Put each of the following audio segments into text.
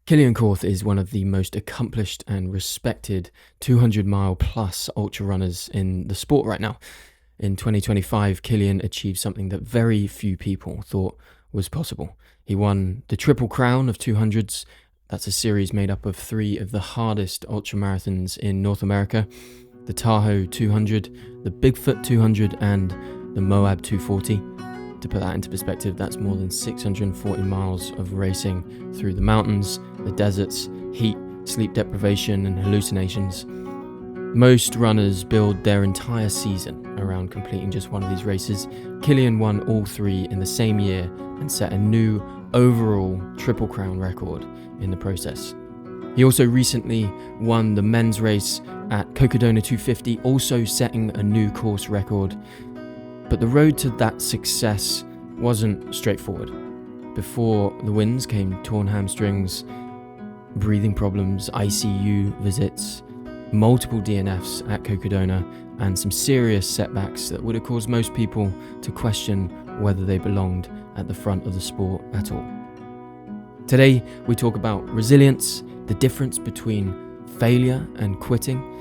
Kilian Korth is one of the most accomplished and respected 200-mile plus ultra runners in the sport right now. In 2025, Kilian achieved something that very few people thought was possible. He won the Triple Crown of 200s. That's a series made up of three of the hardest ultramarathons in North America: the Tahoe 200, the Bigfoot 200, and the Moab 240. To put that into perspective, that's more than 640 miles of racing through the mountains, the deserts, heat, sleep deprivation, and hallucinations. Most runners build their entire season around completing just one of these races. Kilian won all three in the same year and set a new overall Triple Crown record in the process. He also recently won the men's race at Cocodona 250, also setting a new course record. But the road to that success wasn't straightforward. Before the wins came torn hamstrings, breathing problems, ICU visits, multiple DNFs at Cocodona, and some serious setbacks that would have caused most people to question whether they belonged at the front of the sport at all. Today, we talk about resilience, the difference between failure and quitting,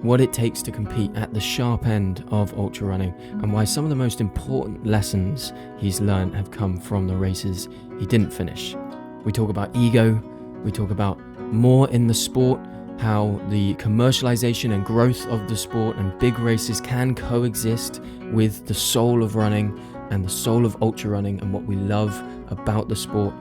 what it takes to compete at the sharp end of ultra running, and why some of the most important lessons he's learned have come from the races he didn't finish. We talk about ego, we talk about more in the sport, how the commercialization and growth of the sport and big races can coexist with the soul of running and the soul of ultra running and what we love about the sport,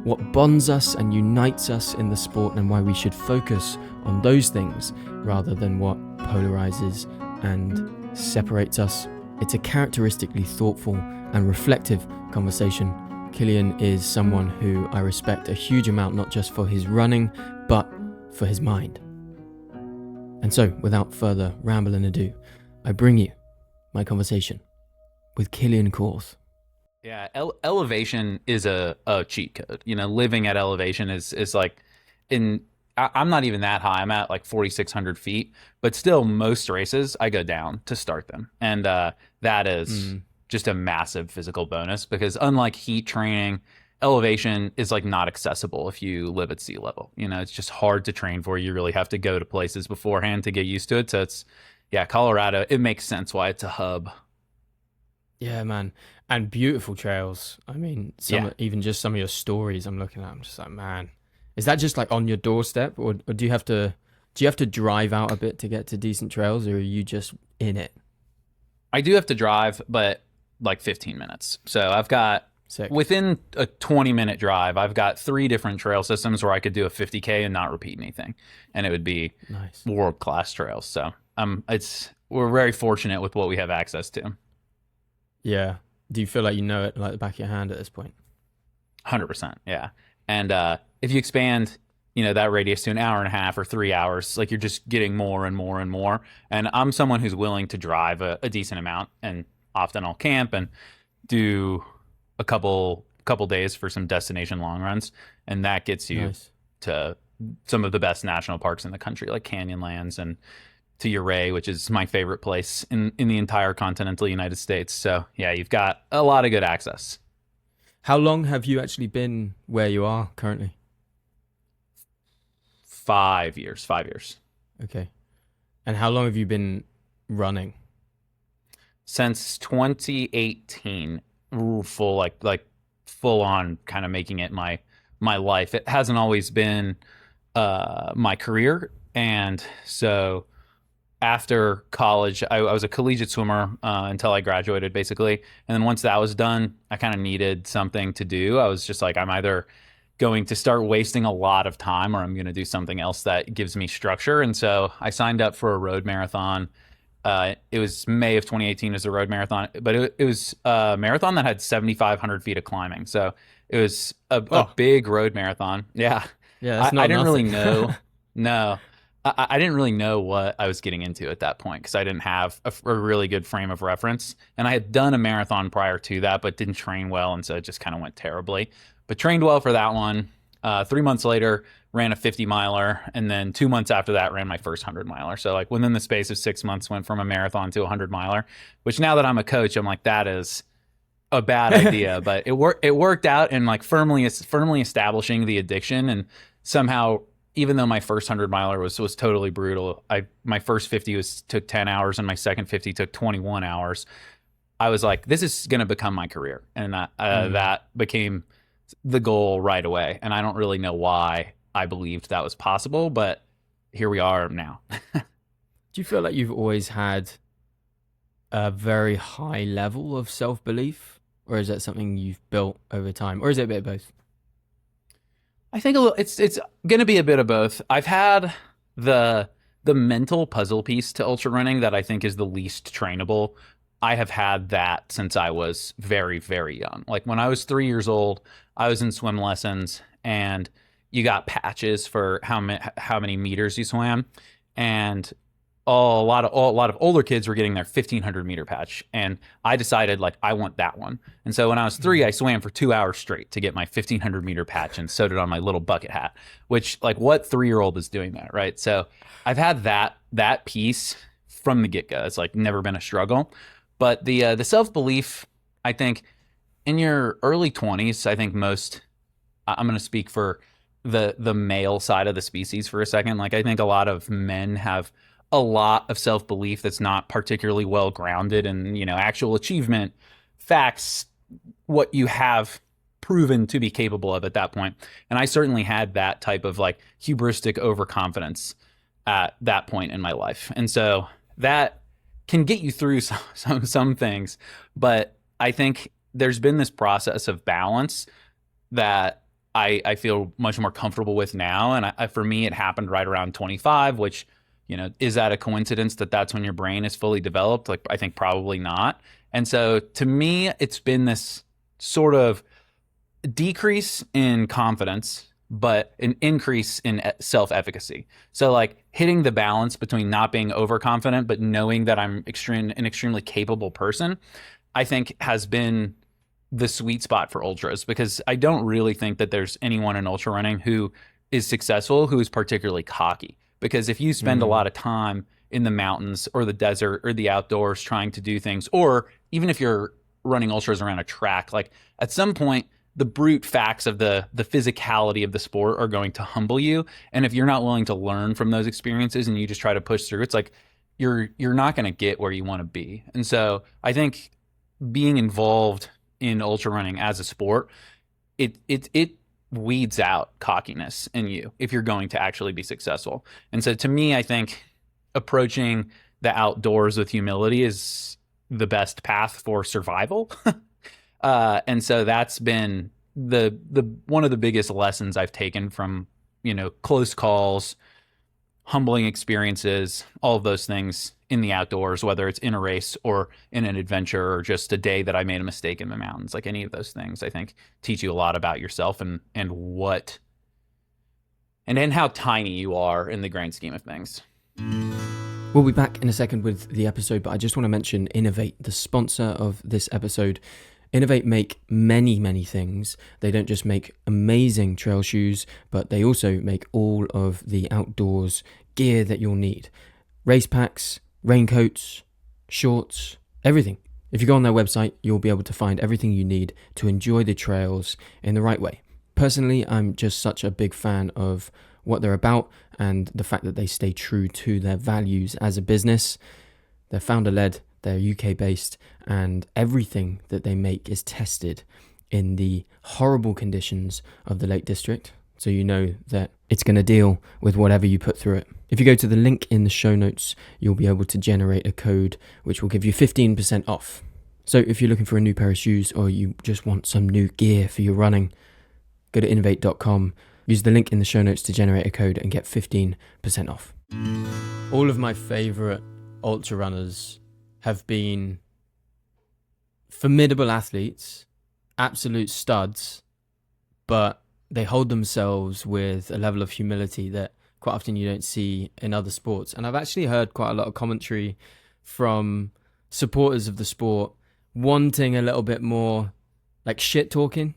what bonds us and unites us in the sport, and why we should focus on those things rather than what polarizes and separates us. It's a characteristically thoughtful and reflective conversation. Kilian is someone who I respect a huge amount, not just for his running, but for his mind. And so, without further ramble and ado, I bring you my conversation with Kilian Korth. Yeah, elevation is a cheat code. You know, living at elevation is like, I'm not even that high. I'm at like 4,600 feet, but still most races I go down to start them. And that is just a massive physical bonus, because unlike heat training, elevation is like not accessible if you live at sea level. You know, it's just hard to train for. You really have to go to places beforehand to get used to it. So Colorado, it makes sense why it's a hub. Yeah, man. And beautiful trails. I mean, even just some of your stories I'm looking at, I'm just like, man, is that just like on your doorstep, or do you have to drive out a bit to get to decent trails, or are you just in it? I do have to drive, but like 15 minutes. So I've got, within a 20-minute drive, I've got 3 different trail systems where I could do a 50K and not repeat anything. And it would be nice, world-class trails. So we're very fortunate with what we have access to. Yeah. Do you feel like you know it like the back of your hand at this point? 100%, yeah. And if you expand, that radius to an hour and a half or 3 hours, like you're just getting more and more and more. And I'm someone who's willing to drive a decent amount, and often I'll camp and do a couple days for some destination long runs, and that gets you to some of the best national parks in the country, like Canyonlands, and to Uray, which is my favorite place in the entire continental United States. So yeah, you've got a lot of good access. How long have you actually been where you are currently? 5 years. Okay. And how long have you been running? Since 2018, full on kind of making it my life. It hasn't always been my career. And so after college, I was a collegiate swimmer until I graduated, basically. And then once that was done, I kind of needed something to do. I was just like, I'm either going to start wasting a lot of time, or I'm going to do something else that gives me structure. And so I signed up for a road marathon. It was May of 2018 as a road marathon, but it was a marathon that had 7,500 feet of climbing. So it was a big road marathon. Yeah. Yeah. That's not I didn't nothing. really know. No. I didn't really know what I was getting into at that point, because I didn't have a really good frame of reference. And I had done a marathon prior to that, but didn't train well. And so it just kind of went terribly. But trained well for that one. 3 months later, ran a 50 miler. And then 2 months after that, ran my first 100 miler. So like within the space of 6 months, went from a marathon to a 100 miler, which now that I'm a coach, I'm like, that is a bad idea. But it worked out, and like firmly establishing the addiction and somehow, even though my first 100 miler was totally brutal, my first 50 took 10 hours and my second 50 took 21 hours. I was like, this is going to become my career. And that became the goal right away. And I don't really know why I believed that was possible, but here we are now. Do you feel like you've always had a very high level of self-belief, or is that something you've built over time, or is it a bit of both? I think it's going to be a bit of both. I've had the mental puzzle piece to ultra running that I think is the least trainable. I have had that since I was very, very young. Like when I was 3 years old, I was in swim lessons, and you got patches for how many meters you swam, and a lot of older kids were getting their 1,500 meter patch, and I decided like I want that one. And so when I was 3, I swam for 2 hours straight to get my 1,500 meter patch, and sewed it on my little bucket hat. Which, like, what 3-year-old is doing that, right? So I've had that piece from the get go. It's like never been a struggle. But the self belief, I think, in your early 20s, I think most. I'm going to speak for the male side of the species for a second. Like I think a lot of men have a lot of self-belief that's not particularly well grounded in, actual achievement, facts, what you have proven to be capable of at that point. And I certainly had that type of like hubristic overconfidence at that point in my life. And so that can get you through some things, but I think there's been this process of balance that I feel much more comfortable with now. And for me, it happened right around 25, which, is that a coincidence that that's when your brain is fully developed? Like, I think probably not. And so to me, it's been this sort of decrease in confidence, but an increase in self-efficacy. So like hitting the balance between not being overconfident, but knowing that I'm an extremely capable person, I think has been the sweet spot for ultras, because I don't really think that there's anyone in ultra running who is successful who is particularly cocky. Because if you spend a lot of time in the mountains or the desert or the outdoors trying to do things, or even if you're running ultras around a track, like at some point the brute facts of the physicality of the sport are going to humble you. And if you're not willing to learn from those experiences and you just try to push through, it's like you're not going to get where you want to be. And so I think being involved in ultra running as a sport, it weeds out cockiness in you if you're going to actually be successful. And so to me, I think approaching the outdoors with humility is the best path for survival. And so that's been the one of the biggest lessons I've taken from, close calls, humbling experiences, all of those things in the outdoors, whether it's in a race or in an adventure or just a day that I made a mistake in the mountains. Like any of those things, I think teach you a lot about yourself and how tiny you are in the grand scheme of things. We'll be back in a second with the episode, but I just want to mention Innovate, the sponsor of this episode. Innovate make many, many things. They don't just make amazing trail shoes, but they also make all of the outdoors gear that you'll need. Race packs, raincoats, shorts, everything. If you go on their website, you'll be able to find everything you need to enjoy the trails in the right way. Personally, I'm just such a big fan of what they're about and the fact that they stay true to their values as a business. They're founder-led, they're UK-based, and everything that they make is tested in the horrible conditions of the Lake District, so you know that it's going to deal with whatever you put through it. If you go to the link in the show notes, you'll be able to generate a code which will give you 15% off. So if you're looking for a new pair of shoes or you just want some new gear for your running, go to innovate.com, use the link in the show notes to generate a code and get 15% off. All of my favorite ultra runners have been formidable athletes, absolute studs, but they hold themselves with a level of humility that quite often you don't see in other sports. And I've actually heard quite a lot of commentary from supporters of the sport wanting a little bit more like shit talking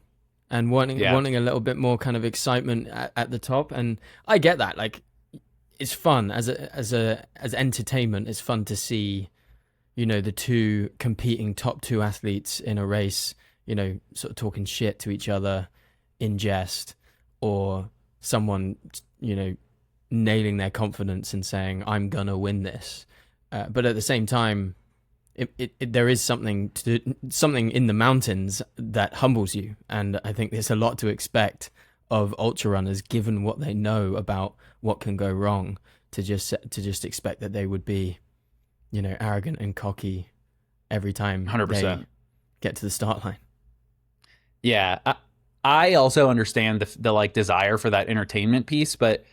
and wanting a little bit more kind of excitement at the top. And I get that. Like, it's fun as entertainment. It's fun to see, the two competing top two athletes in a race, sort of talking shit to each other in jest or someone, you know, nailing their confidence and saying, I'm gonna win this. But at the same time, there is something in the mountains that humbles you, and I think there's a lot to expect of ultra runners, given what they know about what can go wrong. To just expect that they would be, you know, arrogant and cocky every time 100%. they get to the start line. Yeah, I also understand the like desire for that entertainment piece, but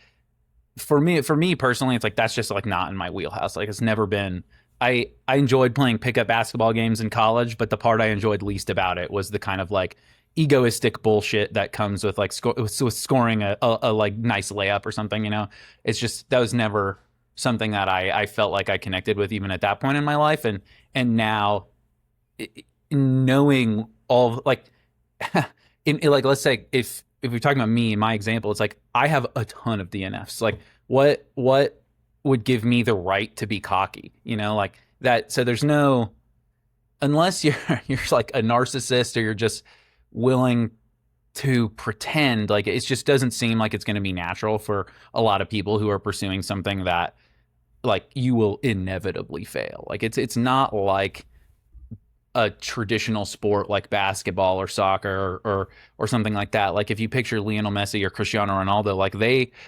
for me personally, it's like that's just like not in my wheelhouse. Like it's never been. I enjoyed playing pickup basketball games in college, but the part I enjoyed least about it was the kind of like egoistic bullshit that comes with like with scoring a like nice layup or something. You know, it's just that was never something that I felt like I connected with even at that point in my life, and now knowing all like in like let's say if we're talking about me, my example, it's like I have a ton of DNFs. Like what would give me the right to be cocky, you know, like that. So there's no, unless you're like a narcissist or you're just willing to pretend, like it just doesn't seem like it's going to be natural for a lot of people who are pursuing something that like you will inevitably fail. Like it's not like a traditional sport like basketball or soccer or something like that. Like if you picture Lionel Messi or Cristiano Ronaldo, like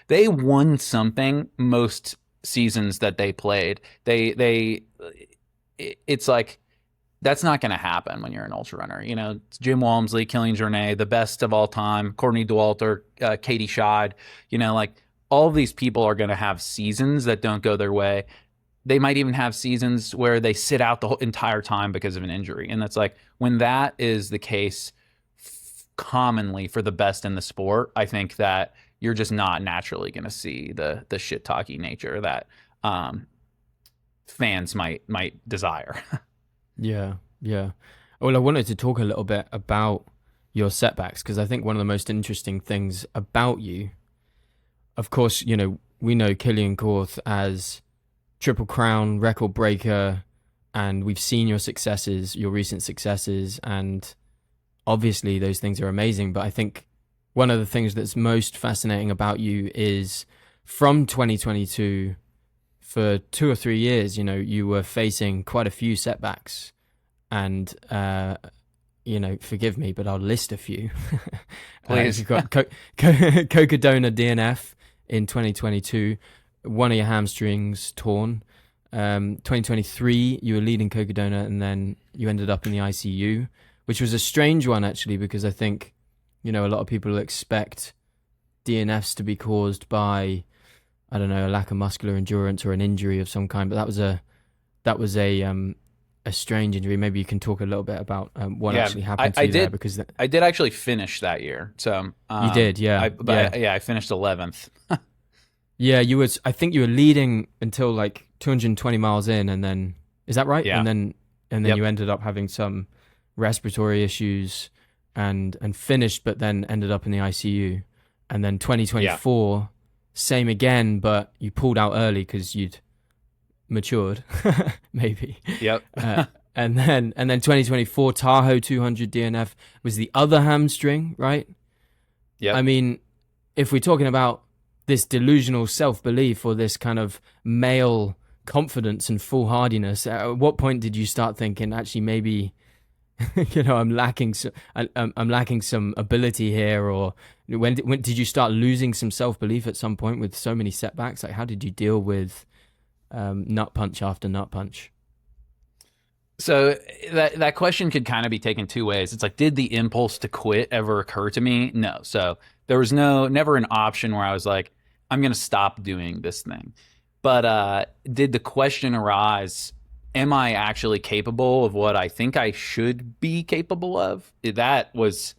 they won something most seasons that they played. It's like that's not going to happen when you're an ultra runner. You know, it's Jim Walmsley, Kilian Jornet, the best of all time, Courtney Dauwalter, Katie Schad. You know, like all of these people are going to have seasons that don't go their way. They might even have seasons where they sit out the whole entire time because of an injury. And that's like when that is the case commonly for the best in the sport, I think that you're just not naturally going to see the shit talky nature that fans might desire. Yeah. Well, I wanted to talk a little bit about your setbacks because I think one of the most interesting things about you, of course, you know, we know Kilian Korth as Triple Crown record breaker, and we've seen your successes, your recent successes, and obviously those things are amazing. But I think one of the things that's most fascinating about you is from 2022 for 2 or 3 years, you know, you were facing quite a few setbacks, and you know, forgive me, but I'll list a few. Please. You've got Cocodona DNF in 2022. One of your hamstrings torn. 2023, you were leading Cocodona, and then you ended up in the ICU, which was a strange one actually, because I think, you know, a lot of people expect DNFs to be caused by, I don't know, a lack of muscular endurance or an injury of some kind. But that was a strange injury. Maybe you can talk a little bit about what actually happened to you there, because I did actually finish that year. So you did, yeah. I finished 11th. Yeah, I think you were leading until like 220 miles in, and then is that right? Yeah. And then Yep. you ended up having some respiratory issues and finished, but then ended up in the ICU. And then 2024, same again, but you pulled out early because you'd matured, maybe. Yep. And then 2024 Tahoe 200 DNF was the other hamstring, right? Yep. I mean, if we're talking about this delusional self-belief or this kind of male confidence and foolhardiness, at what point did you start thinking, actually, maybe, you know, I'm lacking some ability here? Or when did you start losing some self-belief at some point with so many setbacks? Like, how did you deal with nut punch after nut punch? So that question could kind of be taken two ways. It's like, did the impulse to quit ever occur to me? No. So there was never an option where I was like, I'm going to stop doing this thing. But did the question arise, am I actually capable of what I think I should be capable of? That was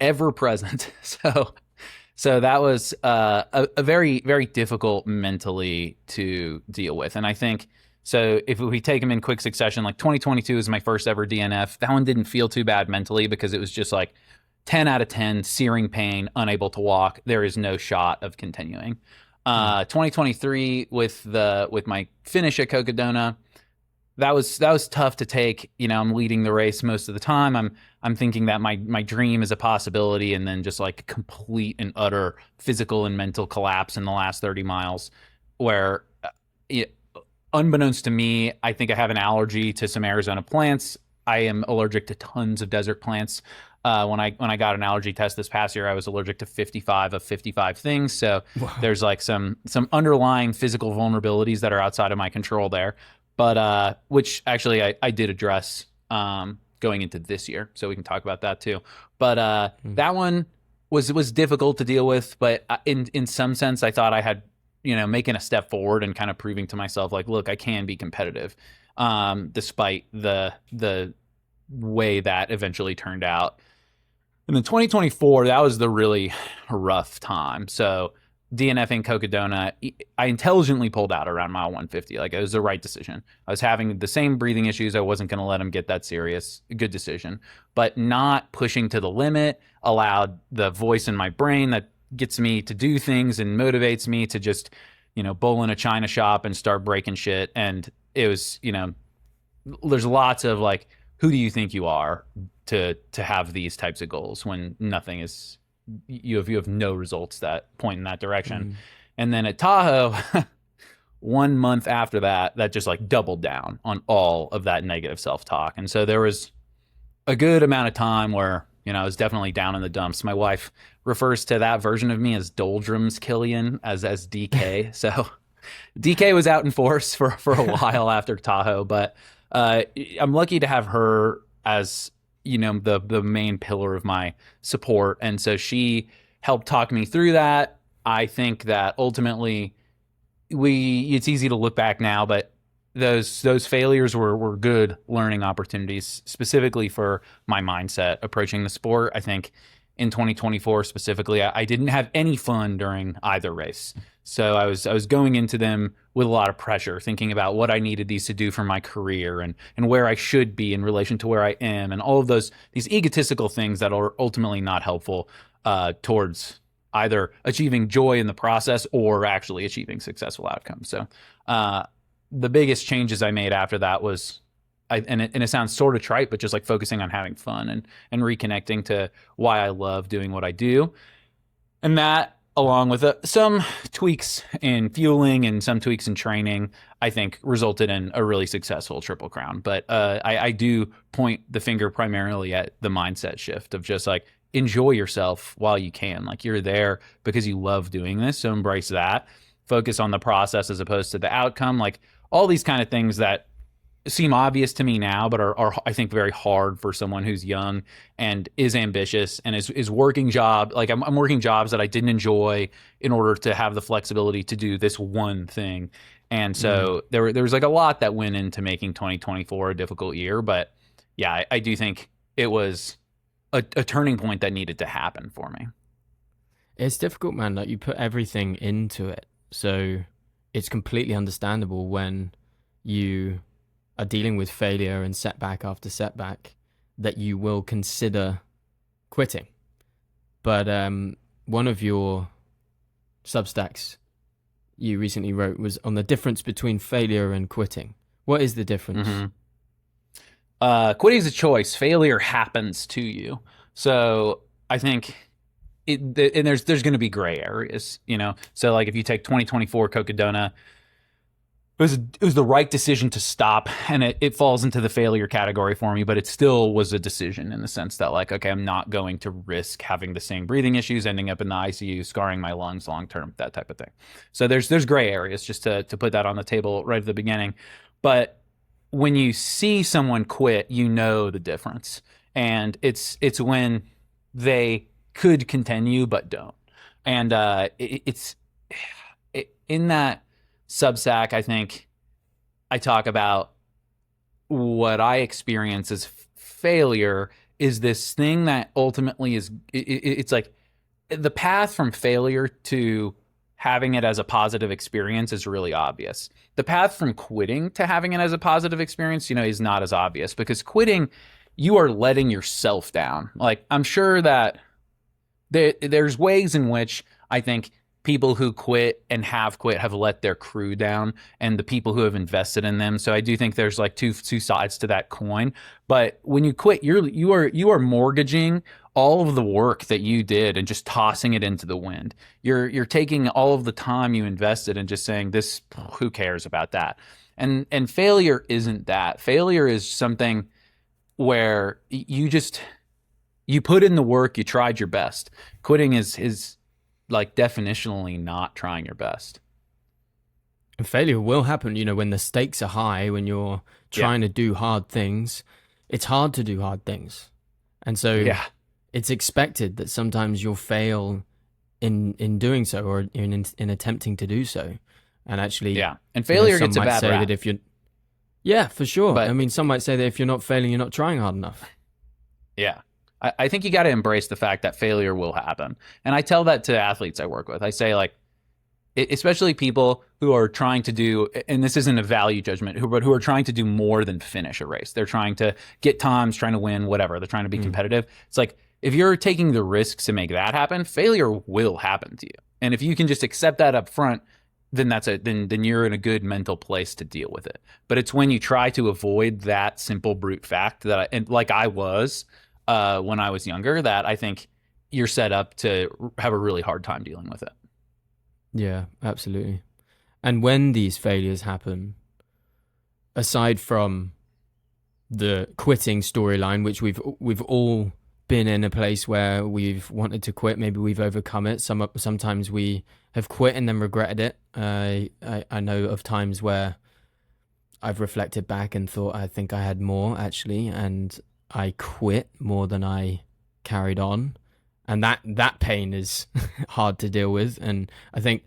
ever present. So that was a very, very difficult mentally to deal with. And I think, so if we take them in quick succession, like 2022 is my first ever DNF. That one didn't feel too bad mentally because it was just like 10 out of 10, searing pain, unable to walk. There is no shot of continuing. 2023 with my finish at Cocodona, that was tough to take. I'm leading the race most of the time. I'm thinking that my dream is a possibility, and then just like complete and utter physical and mental collapse in the last 30 miles, where it, unbeknownst to me, I think I have an allergy to some Arizona plants. I am allergic to tons of desert plants. When I got an allergy test this past year, I was allergic to 55 of 55 things. So Wow. there's like some underlying physical vulnerabilities that are outside of my control there. But which actually I did address going into this year, so we can talk about that too. But Mm. that one was difficult to deal with. But in some sense, I thought I had making a step forward and kind of proving to myself like, look, I can be competitive, despite the way that eventually turned out. And then 2024, that was the really rough time. So DNFing Cocodona, I intelligently pulled out around mile 150. Like, it was the right decision. I was having the same breathing issues. I wasn't going to let them get that serious. Good decision. But not pushing to the limit allowed the voice in my brain that gets me to do things and motivates me to just, bowl in a china shop and start breaking shit. And it was, there's lots of like, who do you think you are to have these types of goals when nothing is, you have no results that point in that direction. Mm. And then at Tahoe, 1 month after that, that just like doubled down on all of that negative self-talk. And so there was a good amount of time where, I was definitely down in the dumps. My wife refers to that version of me as doldrums Kilian, as DK. So DK was out in force for a while after Tahoe, but I'm lucky to have her as the main pillar of my support, and so she helped talk me through that. I think that ultimately it's easy to look back now, but those failures were good learning opportunities, specifically for my mindset approaching the sport. I think in 2024 specifically, I didn't have any fun during either race. So I was going into them with a lot of pressure, thinking about what I needed these to do for my career and where I should be in relation to where I am, and all of these egotistical things that are ultimately not helpful towards either achieving joy in the process or actually achieving successful outcomes. So the biggest changes I made after that was, and it sounds sort of trite, but just like focusing on having fun and reconnecting to why I love doing what I do. And that, along with some tweaks in fueling and some tweaks in training, I think resulted in a really successful Triple Crown. But I do point the finger primarily at the mindset shift of just like, enjoy yourself while you can. Like, you're there because you love doing this, so embrace that. Focus on the process as opposed to the outcome. Like, all these kind of things that seem obvious to me now, but are I think very hard for someone who's young and is ambitious and is working job. Like, I'm working jobs that I didn't enjoy in order to have the flexibility to do this one thing. And so there was like a lot that went into making 2024 a difficult year. But yeah, I do think it was a turning point that needed to happen for me. It's difficult, man. Like, you put everything into it, so it's completely understandable when you are dealing with failure and setback after setback that you will consider quitting. But one of your Substacks you recently wrote was on the difference between failure and quitting. What is the difference? Mm-hmm. Quitting is a choice. Failure happens to you. So I think and there's going to be gray areas, So like, if you take 2024 Cocodona, it was the right decision to stop, and it falls into the failure category for me, but it still was a decision in the sense that, like, okay, I'm not going to risk having the same breathing issues, ending up in the ICU, scarring my lungs long term, that type of thing. So there's gray areas, just to put that on the table right at the beginning. But when you see someone quit, you know the difference, and it's when they could continue but don't. And it's in that Substack, I think I talk about what I experience as failure is this thing that ultimately is, it's like the path from failure to having it as a positive experience is really obvious. The path from quitting to having it as a positive experience, is not as obvious, because quitting, you are letting yourself down. Like, I'm sure that there's ways in which I think people who quit and have quit have let their crew down, and the people who have invested in them. So I do think there's like two sides to that coin. But when you quit, you are mortgaging all of the work that you did and just tossing it into the wind. You're taking all of the time you invested and just saying, this, who cares about that? And failure isn't that. Failure is something where you put in the work, you tried your best. Quitting is like definitionally not trying your best. And failure will happen, when the stakes are high, when you're trying to do hard things. It's hard to do hard things. And so it's expected that sometimes you'll fail in doing so, or in attempting to do so. And actually, and failure gets a some might bad say rap. that if you're, for sure. But, I mean, some might say that if you're not failing, you're not trying hard enough. Yeah. I think you got to embrace the fact that failure will happen. And I tell that to athletes I work with. I say, like, especially people who are trying to do, and this isn't a value judgment, but who are trying to do more than finish a race. They're trying to get times, trying to win, whatever. They're trying to be competitive. It's like, if you're taking the risks to make that happen, failure will happen to you. And if you can just accept that up front, then then you're in a good mental place to deal with it. But it's when you try to avoid that simple brute fact and like I was when I was younger, that I think you're set up to have a really hard time dealing with it. Yeah, absolutely. And when these failures happen, aside from the quitting storyline, which we've all been in a place where we've wanted to quit, maybe we've overcome it. Sometimes we have quit and then regretted it. I know of times where I've reflected back and thought, I think I had more actually, and I quit more than I carried on. And that pain is hard to deal with. And I think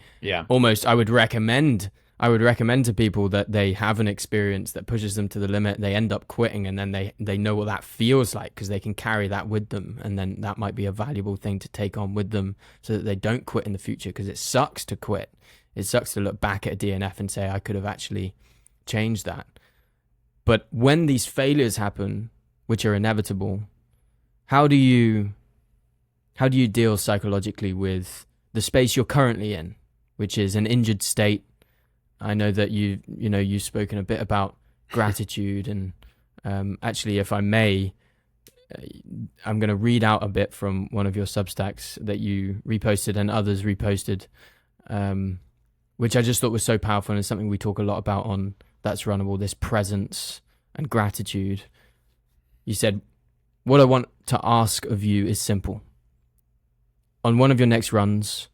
almost I would recommend to people that they have an experience that pushes them to the limit. They end up quitting, and then they know what that feels like, because they can carry that with them. And then that might be a valuable thing to take on with them, so that they don't quit in the future, because it sucks to quit. It sucks to look back at a DNF and say, I could have actually changed that. But when these failures happen, which are inevitable, how do you deal psychologically with the space you're currently in, which is an injured state? I know that you've spoken a bit about gratitude, and actually, if I may, I'm going to read out a bit from one of your Substacks that you reposted and others reposted, which I just thought was so powerful, and it's something we talk a lot about on That's Runnable, this presence and gratitude. You said, what I want to ask of you is simple. On one of your next runs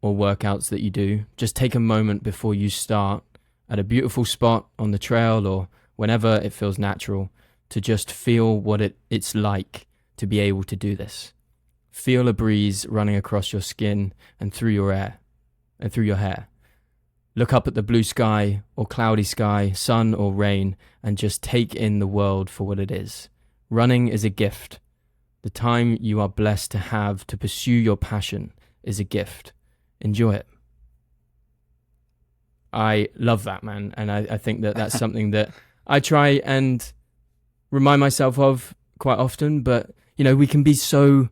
or workouts that you do, just take a moment before you start at a beautiful spot on the trail or whenever it feels natural, to just feel what it's like to be able to do this. Feel a breeze running across your skin and through your hair. Look up at the blue sky or cloudy sky, sun or rain, and just take in the world for what it is. Running is a gift. The time you are blessed to have to pursue your passion is a gift. Enjoy it. I love that, man. And I think that that's something that I try and remind myself of quite often. But, we can be so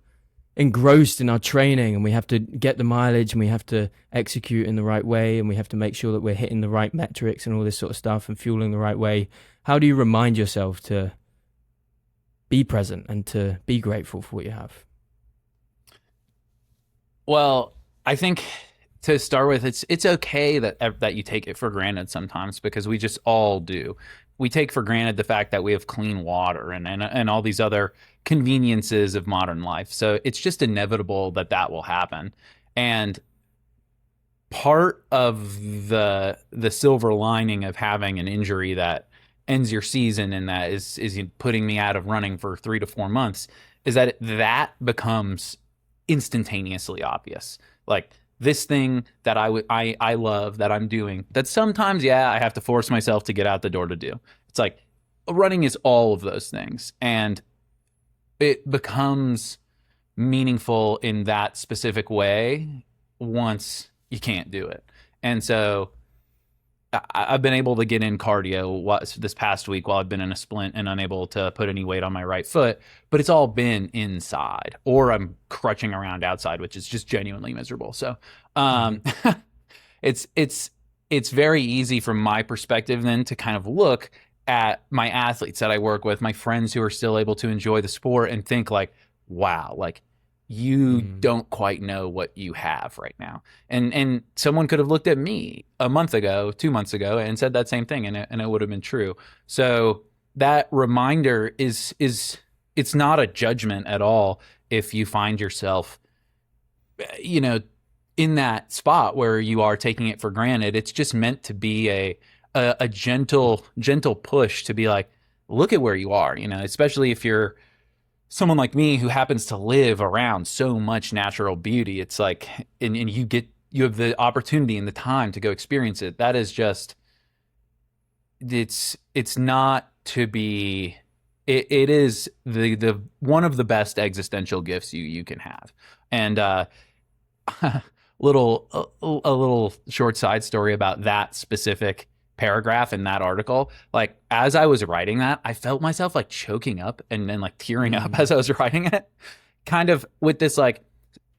engrossed in our training, and we have to get the mileage, and we have to execute in the right way, and we have to make sure that we're hitting the right metrics and all this sort of stuff and fueling the right way. How do you remind yourself to be present and to be grateful for what you have? Well, I think to start with, it's okay that you take it for granted sometimes, because we just all do. We take for granted the fact that we have clean water and all these other conveniences of modern life. So it's just inevitable that will happen. And part of the silver lining of having an injury that ends your season, and that is putting me out of running for 3 to 4 months, is that becomes instantaneously obvious. Like, this thing that I love that I'm doing, that sometimes I have to force myself to get out the door to do. It's like, running is all of those things, and it becomes meaningful in that specific way once you can't do it. And so I've been able to get in cardio this past week while I've been in a splint and unable to put any weight on my right foot, but it's all been inside, or I'm crutching around outside, which is just genuinely miserable. So Hmm. Um, it's very easy from my perspective then to kind of look at my athletes that I work with, my friends who are still able to enjoy the sport, and think like, wow, like you Mm. don't quite know what you have right now. And someone could have looked at me a month ago, 2 months ago, and said that same thing, and it would have been true. So that reminder is it's not a judgment at all if you find yourself, you know, in that spot where you are taking it for granted. It's just meant to be a gentle push to be like, look at where you are, especially if you're someone like me who happens to live around so much natural beauty. It's like, and you have the opportunity and the time to go experience it. That is just, it's not to be, it is the one of the best existential gifts you can have. And a little short side story about that specific paragraph in that article. Like, as I was writing that, I felt myself like choking up and then like tearing up Mm. as I was writing it, kind of with this like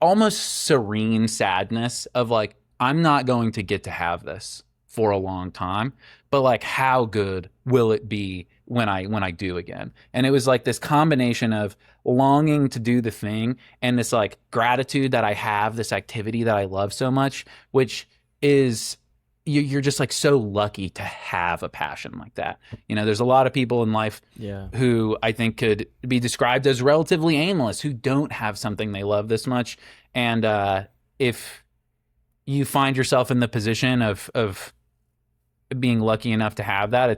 almost serene sadness of like, I'm not going to get to have this for a long time, but like, how good will it be when I do again? And it was like this combination of longing to do the thing and this like gratitude that I have this activity that I love so much, which is, you're just like so lucky to have a passion like that. There's a lot of people in life Yeah. who I think could be described as relatively aimless, who don't have something they love this much. And if you find yourself in the position of being lucky enough to have that,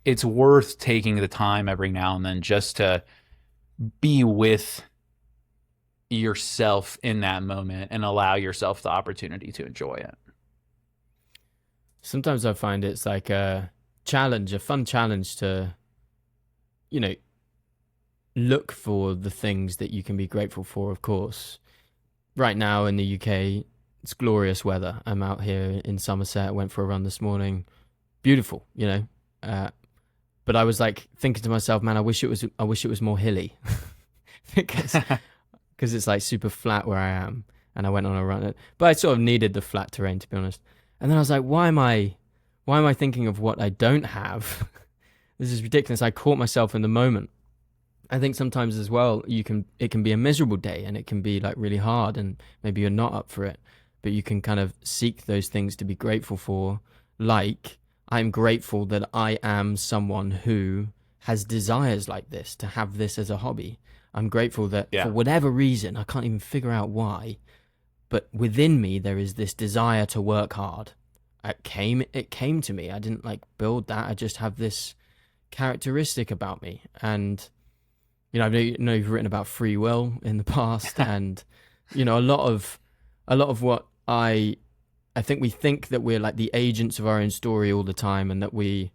it's worth taking the time every now and then just to be with yourself in that moment and allow yourself the opportunity to enjoy it. Sometimes I find it's like a challenge, a fun challenge to, you know, look for the things that you can be grateful for, of course. Right now in the UK, it's glorious weather. I'm out here in Somerset, went for a run this morning. Beautiful, but I was like thinking to myself, man, I wish it was more hilly. because because it's like super flat where I am, and I went on a run. But I sort of needed the flat terrain, to be honest. And then I was like, why am I thinking of what I don't have? This is ridiculous. I caught myself in the moment. I think sometimes as well, it can be a miserable day, and it can be like really hard, and maybe you're not up for it, but you can kind of seek those things to be grateful for. Like, I'm grateful that I am someone who has desires like this, to have this as a hobby. I'm grateful that for Yeah. whatever reason, I can't even figure out why, but within me there is this desire to work hard. It came to me. I didn't like build that. I just have this characteristic about me. And I know you've written about free will in the past, and a lot of what I think we think that we're like the agents of our own story all the time, and that we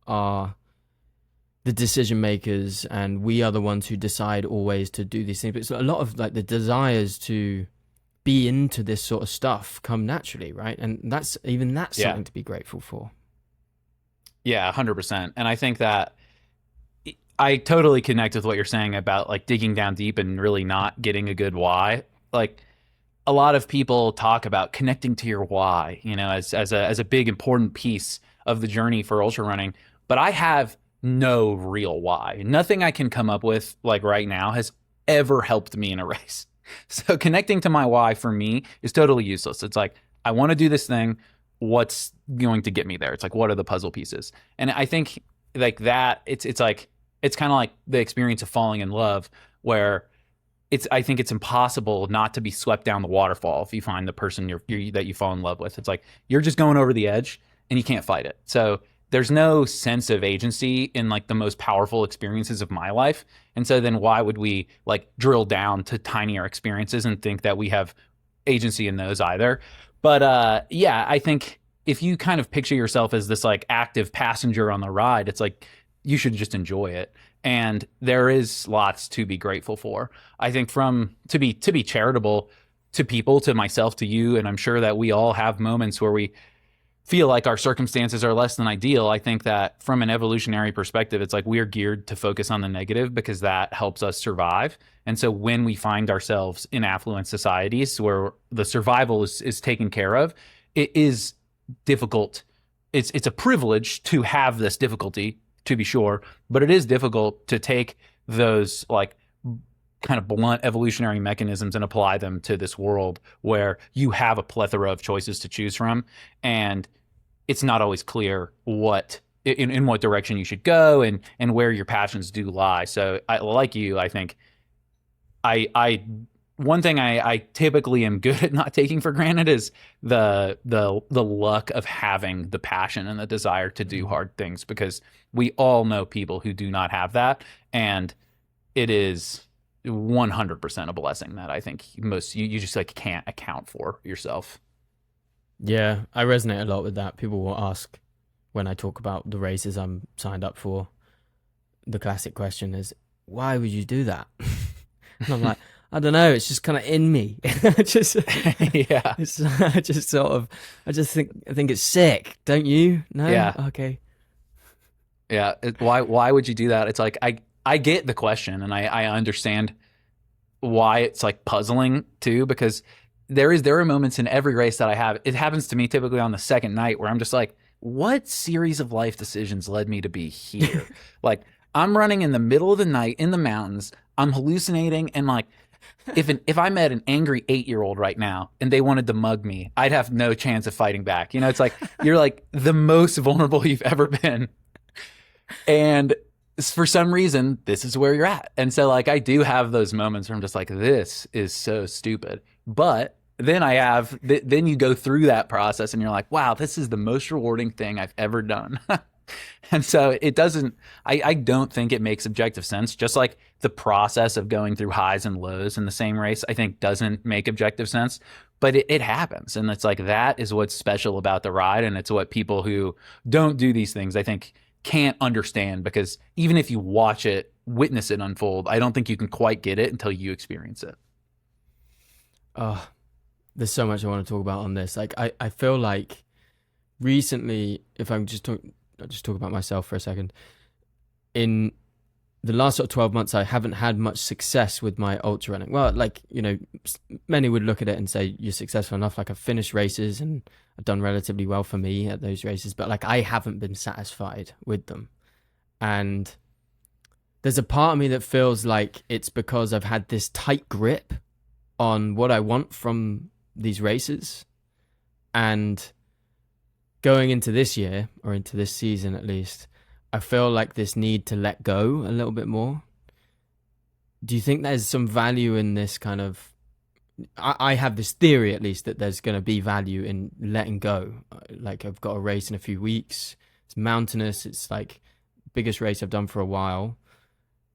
are the decision makers, and we are the ones who decide always to do these things. But it's a lot of like the desires to be into this sort of stuff come naturally, right? And that's Yeah. something to be grateful for. Yeah, 100%. And I think that I totally connect with what you're saying about like digging down deep and really not getting a good why. Like, a lot of people talk about connecting to your why, as a big important piece of the journey for ultra running. But I have no real why. Nothing I can come up with like right now has ever helped me in a race. So connecting to my why for me is totally useless. It's like, I want to do this thing. What's going to get me there? It's like, what are the puzzle pieces? And I think like that, it's like, it's kind of like the experience of falling in love, where I think it's impossible not to be swept down the waterfall if you find the person that you fall in love with. It's like, you're just going over the edge and you can't fight it. So there's no sense of agency in like the most powerful experiences of my life. And so then why would we like drill down to tinier experiences and think that we have agency in those either? But yeah, I think if you kind of picture yourself as this like active passenger on the ride, it's like you should just enjoy it. And there is lots to be grateful for. I think to be charitable to people, to myself, to you, and I'm sure that we all have moments where we feel like our circumstances are less than ideal, I think that from an evolutionary perspective, it's like we're geared to focus on the negative because that helps us survive. And so when we find ourselves in affluent societies where the survival is taken care of, it is difficult. It's a privilege to have this difficulty, to be sure, but it is difficult to take those like kind of blunt evolutionary mechanisms and apply them to this world where you have a plethora of choices to choose from, and it's not always clear what in what direction you should go and where your passions do lie. So like you, I think I one thing I typically am good at not taking for granted is the luck of having the passion and the desire to do hard things, because we all know people who do not have that, and it is 100% a blessing that I think you just like can't account for yourself. Yeah, I resonate a lot with that. People will ask when I talk about the races I'm signed up for. The classic question is, why would you do that? And I'm like, I don't know. It's just kind of in me. just Yeah. I just think it's sick. Don't you? No. Yeah. Okay. Yeah. Why would you do that? It's like I get the question, and I understand why it's like puzzling too, because there are moments in every race that I have. It happens to me typically on the second night where I'm just like, what series of life decisions led me to be here? Like, I'm running in the middle of the night in the mountains. I'm hallucinating, and like, if I met an angry 8-year-old right now and they wanted to mug me, I'd have no chance of fighting back. You know, it's like you're like the most vulnerable you've ever been, and for some reason, this is where you're at. And so like I do have those moments where I'm just like, this is so stupid. But then then you go through that process and you're like, wow, this is the most rewarding thing I've ever done. And so I don't think it makes objective sense. Just like the process of going through highs and lows in the same race, I think doesn't make objective sense, but it happens. And it's like, that is what's special about the ride. And it's what people who don't do these things, I think, can't understand, because even if you watch it, witness it unfold, I don't think you can quite get it until you experience it. Oh, there's so much I want to talk about on this. Like, I feel like recently, if I'm I'll just talk about myself for a second. In the last sort of 12 months, I haven't had much success with my ultra running. Well, like, you know, many would look at it and say, you're successful enough. Like, I've finished races and I've done relatively well for me at those races, but like, I haven't been satisfied with them. And there's a part of me that feels like it's because I've had this tight grip on what I want from these races. And going into this year, or into this season at least, I feel like this need to let go a little bit more. Do you think there's some value in this kind of... I have this theory, at least, that there's going to be value in letting go. Like, I've got a race in a few weeks. It's mountainous. It's like the biggest race I've done for a while.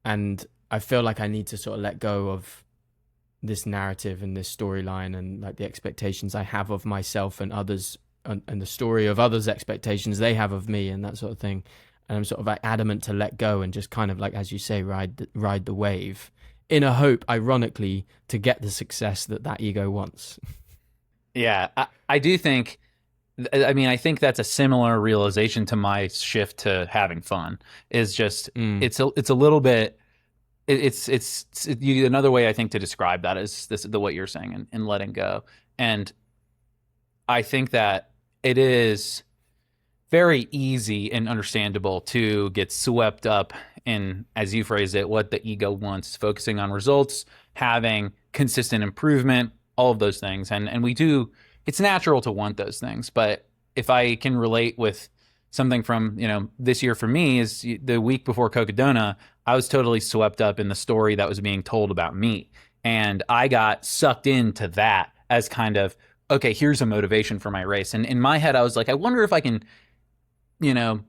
And I feel like I need to sort of let go of this narrative and this storyline and like the expectations I have of myself and others, and the story of others' expectations they have of me and that sort of thing. And I'm sort of like adamant to let go and just kind of like, as you say, ride the wave, in a hope, ironically, to get the success that ego wants. Yeah, I do think, I mean, I think that's a similar realization to my shift to having fun. Is just, it's a little bit, another way I think to describe that is what you're saying, and letting go. And I think that it is very easy and understandable to get swept up in, as you phrase it, what the ego wants, focusing on results, having consistent improvement, all of those things. And we do, it's natural to want those things. But if I can relate with something from, you know, this year for me, is the week before Cocodona, I was totally swept up in the story that was being told about me. And I got sucked into that as kind of, okay, here's a motivation for my race. And in my head, I was like, I wonder if I can, you know,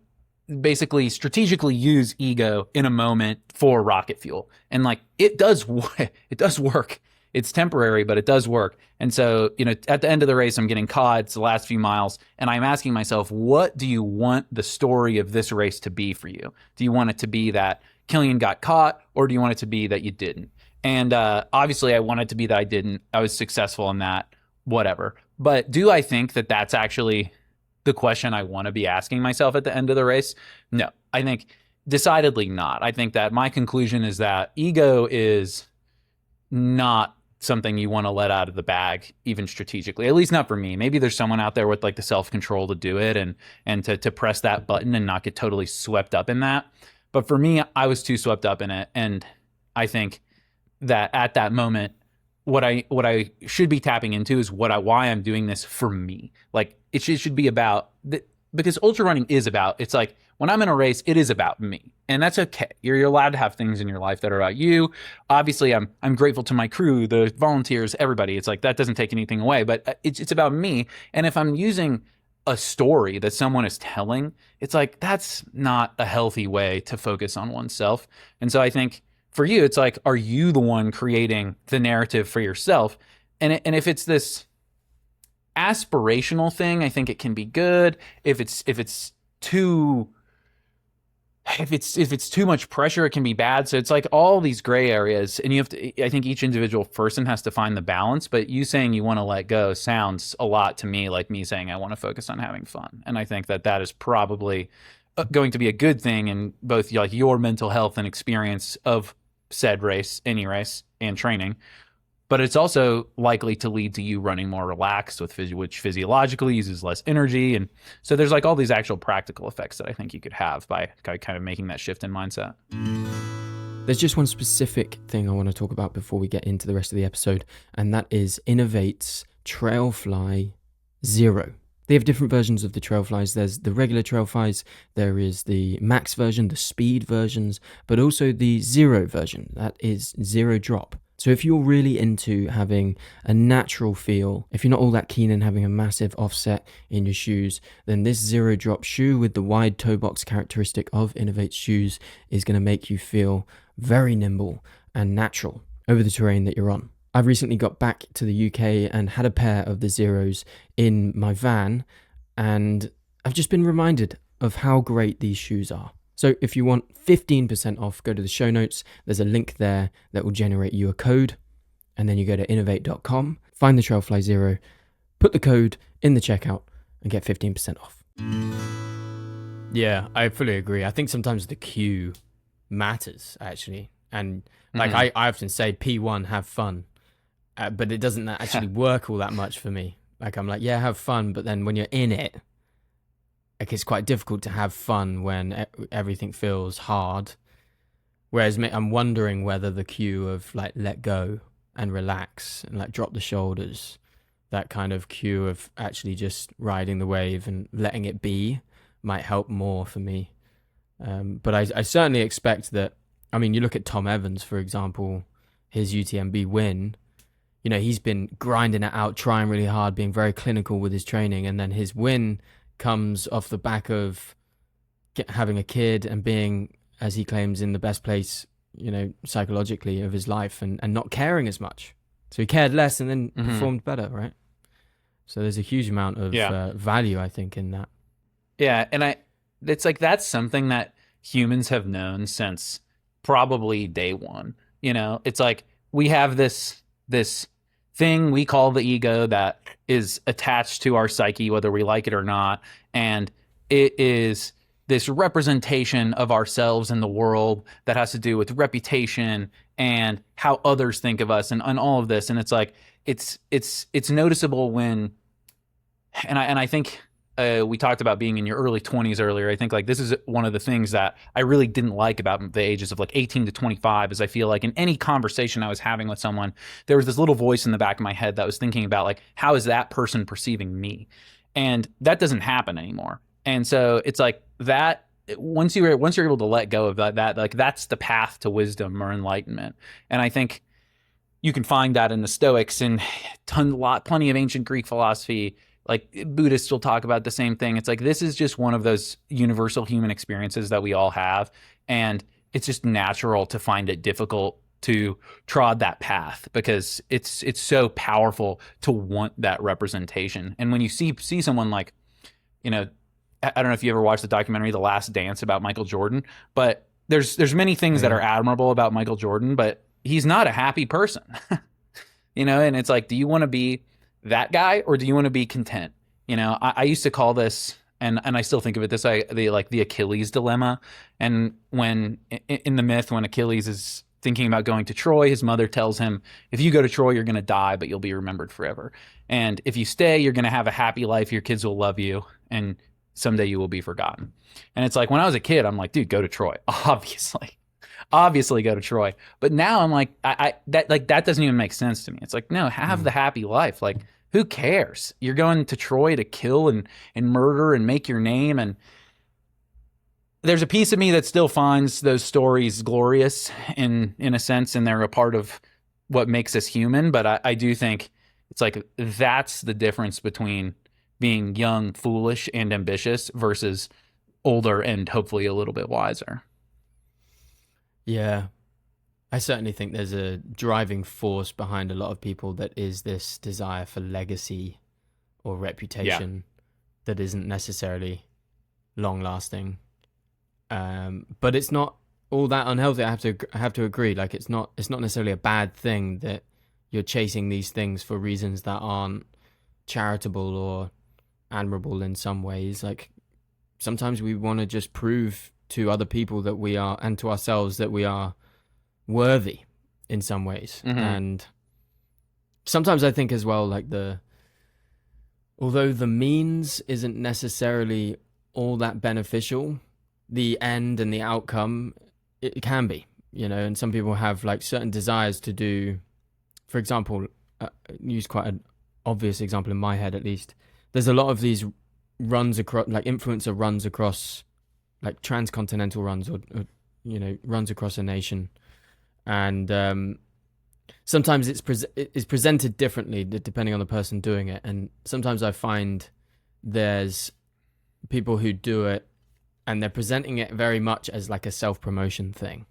basically strategically use ego in a moment for rocket fuel. And like, it does work. It's temporary, but it does work. And so, you know, at the end of the race, I'm getting caught. It's the last few miles. And I'm asking myself, what do you want the story of this race to be for you? Do you want it to be that Kilian got caught, or do you want it to be that you didn't? And obviously, I want it to be that I didn't. I was successful in that, whatever. But do I think that that's actually the question I want to be asking myself at the end of the race? No, I think decidedly not. I think that my conclusion is that ego is not something you want to let out of the bag, even strategically, at least not for me. Maybe there's someone out there with like the self-control to do it and to press that button and not get totally swept up in that. But for me, I was too swept up in it. And I think that at that moment, what I should be tapping into is why I'm doing this for me. Like it should be about because ultra running is about, it's like when I'm in a race, it is about me, and that's okay. You're allowed to have things in your life that are about you. Obviously, I'm grateful to my crew, the volunteers, everybody. It's like that doesn't take anything away, but it's about me. And if I'm using a story that someone is telling, it's like that's not a healthy way to focus on oneself. And so I think for you, it's like, are you the one creating the narrative for yourself? And if it's this aspirational thing, I think it can be good. If it's too much pressure, it can be bad. So it's like all these gray areas, and you have to, I think each individual person has to find the balance. But you saying you want to let go sounds a lot to me like me saying I want to focus on having fun. And I think that is probably going to be a good thing in both like your mental health and experience of said race, any race, and training. But it's also likely to lead to you running more relaxed, which physiologically uses less energy. And so there's like all these actual practical effects that I think you could have by kind of making that shift in mindset. There's just one specific thing I want to talk about before we get into the rest of the episode, and that is Innovate's Trailfly Zero. They have different versions of the Trailflies. There's the regular Trailflies, there is the max version, the speed versions, but also the zero version, that is zero drop. So if you're really into having a natural feel, if you're not all that keen in having a massive offset in your shoes, then this zero drop shoe with the wide toe box characteristic of Innovate's shoes is going to make you feel very nimble and natural over the terrain that you're on. I've recently got back to the UK and had a pair of the Zeros in my van, and I've just been reminded of how great these shoes are. So if you want 15% off, go to the show notes. There's a link there that will generate you a code, and then you go to innovate.com, find the Trailfly Zero, put the code in the checkout, and get 15% off. Yeah, I fully agree. I think sometimes the cue matters, actually. And like I often say, P1, have fun. But it doesn't actually work all that much for me. Like I'm like, yeah, have fun. But then when you're in it, like it's quite difficult to have fun when everything feels hard. Whereas I'm wondering whether the cue of like let go and relax and like drop the shoulders, that kind of cue of actually just riding the wave and letting it be might help more for me. But I certainly expect that. I mean, you look at Tom Evans, for example, his UTMB win. You know, he's been grinding it out, trying really hard, being very clinical with his training. And then his win comes off the back of having a kid and being, as he claims, in the best place, you know, psychologically of his life and not caring as much. So he cared less and then performed better, right? So there's a huge amount of value, I think, in that. Yeah, and it's like that's something that humans have known since probably day one. You know, it's like we have this thing we call the ego that is attached to our psyche, whether we like it or not. And it is this representation of ourselves in the world that has to do with reputation and how others think of us and all of this. And it's like, it's noticeable when, and I think we talked about being in your early 20s earlier. I think like this is one of the things that I really didn't like about the ages of like 18 to 25 is I feel like in any conversation I was having with someone, there was this little voice in the back of my head that was thinking about like, how is that person perceiving me? And that doesn't happen anymore. And so it's like that once you're able to let go of that like that's the path to wisdom or enlightenment. And I think you can find that in the Stoics and plenty of ancient Greek philosophy. Like Buddhists will talk about the same thing. It's like, this is just one of those universal human experiences that we all have. And it's just natural to find it difficult to trod that path because it's so powerful to want that representation. And when you see someone like, you know, I don't know if you ever watched the documentary, The Last Dance, about Michael Jordan, but there's many things that are admirable about Michael Jordan, but he's not a happy person, you know? And it's like, do you want to be that guy or do you want to be content? I used to call this, and I still think of it this way, the Achilles dilemma. And when in the myth, when Achilles is thinking about going to Troy, his mother tells him, if you go to Troy, you're going to die, but you'll be remembered forever. And if you stay, you're going to have a happy life. Your kids will love you, and someday you will be forgotten. And it's like, when I was a kid, I'm like, dude, go to Troy. Obviously go to Troy. But now I'm like, that doesn't even make sense to me. It's like, no, have the happy life. Like, who cares? You're going to Troy to kill and murder and make your name. And there's a piece of me that still finds those stories glorious in a sense, and they're a part of what makes us human. But I do think it's like, that's the difference between being young, foolish, and ambitious versus older and hopefully a little bit wiser. Yeah. I certainly think there's a driving force behind a lot of people that is this desire for legacy or reputation that isn't necessarily long lasting. But it's not all that unhealthy. I have to agree. Like, it's not necessarily a bad thing that you're chasing these things for reasons that aren't charitable or admirable in some ways. Like, sometimes we want to just prove to other people that we are, and to ourselves, that we are worthy in some ways. Mm-hmm. And sometimes I think as well, like, although the means isn't necessarily all that beneficial, the end and the outcome, it can be, and some people have like certain desires to do. For example, use quite an obvious example in my head, at least. There's a lot of these runs across, like influencer runs across, like transcontinental runs, or runs across a nation. And sometimes it's presented differently depending on the person doing it. And sometimes I find there's people who do it and they're presenting it very much as like a self-promotion thing.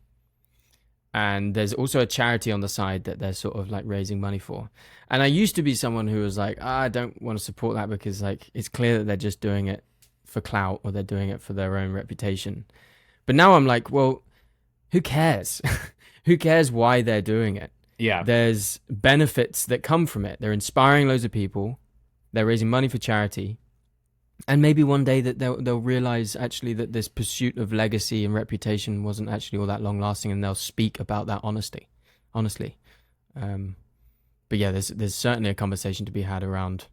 And there's also a charity on the side that they're sort of like raising money for. And I used to be someone who was like, I don't want to support that, because like it's clear that they're just doing it for clout, or they're doing it for their own reputation. But now I'm like, well, who cares? Who cares why they're doing it? Yeah. There's benefits that come from it. They're inspiring loads of people. They're raising money for charity. And maybe one day that they'll realize actually that this pursuit of legacy and reputation wasn't actually all that long lasting, and they'll speak about that honestly. But yeah, there's certainly a conversation to be had around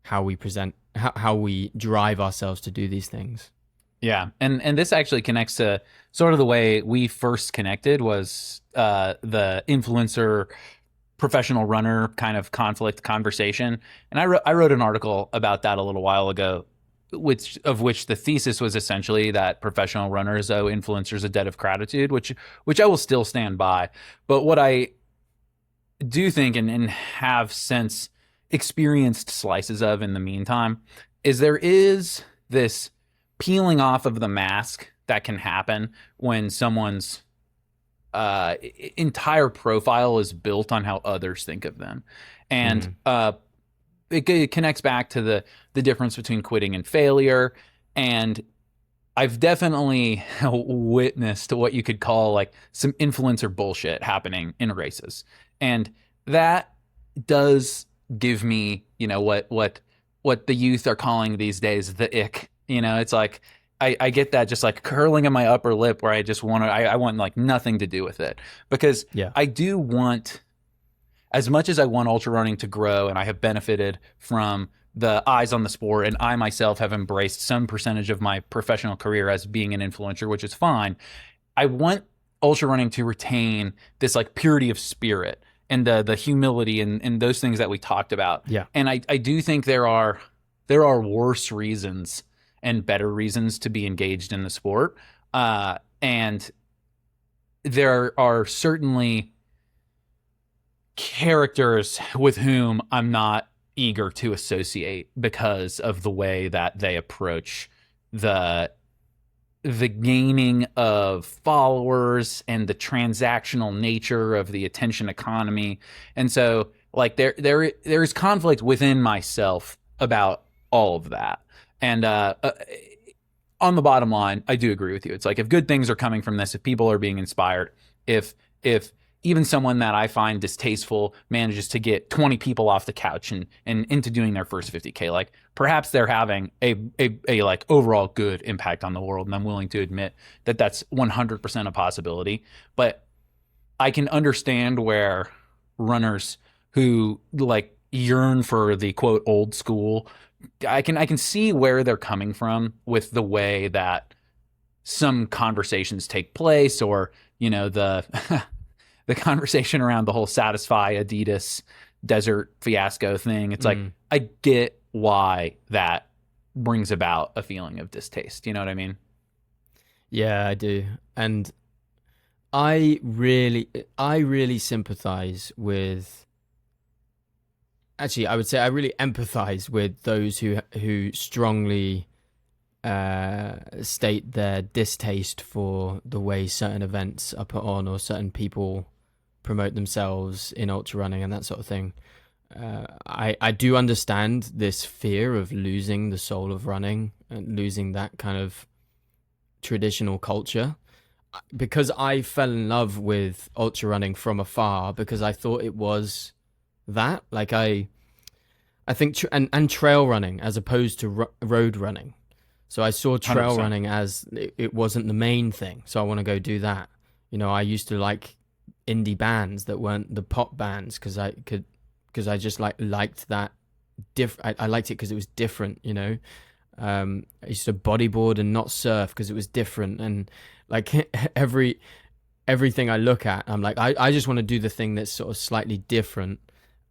how we present, how we drive ourselves to do these things. Yeah, and this actually connects to sort of the way we first connected, was the influencer professional runner kind of conflict conversation. And I wrote an article about that a little while ago, which the thesis was essentially that professional runners owe influencers a debt of gratitude, which I will still stand by. But what I do think, and have since experienced slices of in the meantime, is there is this peeling off of the mask that can happen when someone's entire profile is built on how others think of them. And it connects back to the difference between quitting and failure. And I've definitely witnessed what you could call like some influencer bullshit happening in races. And that does give me, what the youth are calling these days the ick. It's like I get that just like curling in my upper lip, where I just I want like nothing to do with it, because I do want, as much as I want ultra running to grow, and I have benefited from the eyes on the sport, and I myself have embraced some percentage of my professional career as being an influencer, which is fine. I want ultra running to retain this like purity of spirit and the humility and those things that we talked about. Yeah. And I do think there are worse reasons and better reasons to be engaged in the sport. And there are certainly characters with whom I'm not eager to associate because of the way that they approach the gaining of followers and the transactional nature of the attention economy. And so like there is conflict within myself about all of that. And on the bottom line, I do agree with you. It's like, if good things are coming from this, if people are being inspired, if even someone that I find distasteful manages to get 20 people off the couch and into doing their first 50K. Like perhaps they're having a like overall good impact on the world. And I'm willing to admit that that's 100% a possibility. But I can understand where runners who like yearn for the quote old school, I can see where they're coming from with the way that some conversations take place, or, you know, the the conversation around the whole Satisfy Adidas desert fiasco thing. It's like, I get why that brings about a feeling of distaste. You know what I mean? Yeah, I do. And I really sympathize with, actually, I would say I really empathize with those who strongly state their distaste for the way certain events are put on, or certain people promote themselves in ultra running and that sort of thing. I do understand this fear of losing the soul of running and losing that kind of traditional culture, because I fell in love with ultra running from afar, because I thought it was that, like I think and trail running as opposed to road running. So I saw trail 100%. running as it wasn't the main thing. So I want to go do that. You know, I used to like indie bands that weren't the pop bands because I just liked that. I liked it because it was different. You know, I used to bodyboard and not surf because it was different. And like everything I look at, I'm like, I just want to do the thing that's sort of slightly different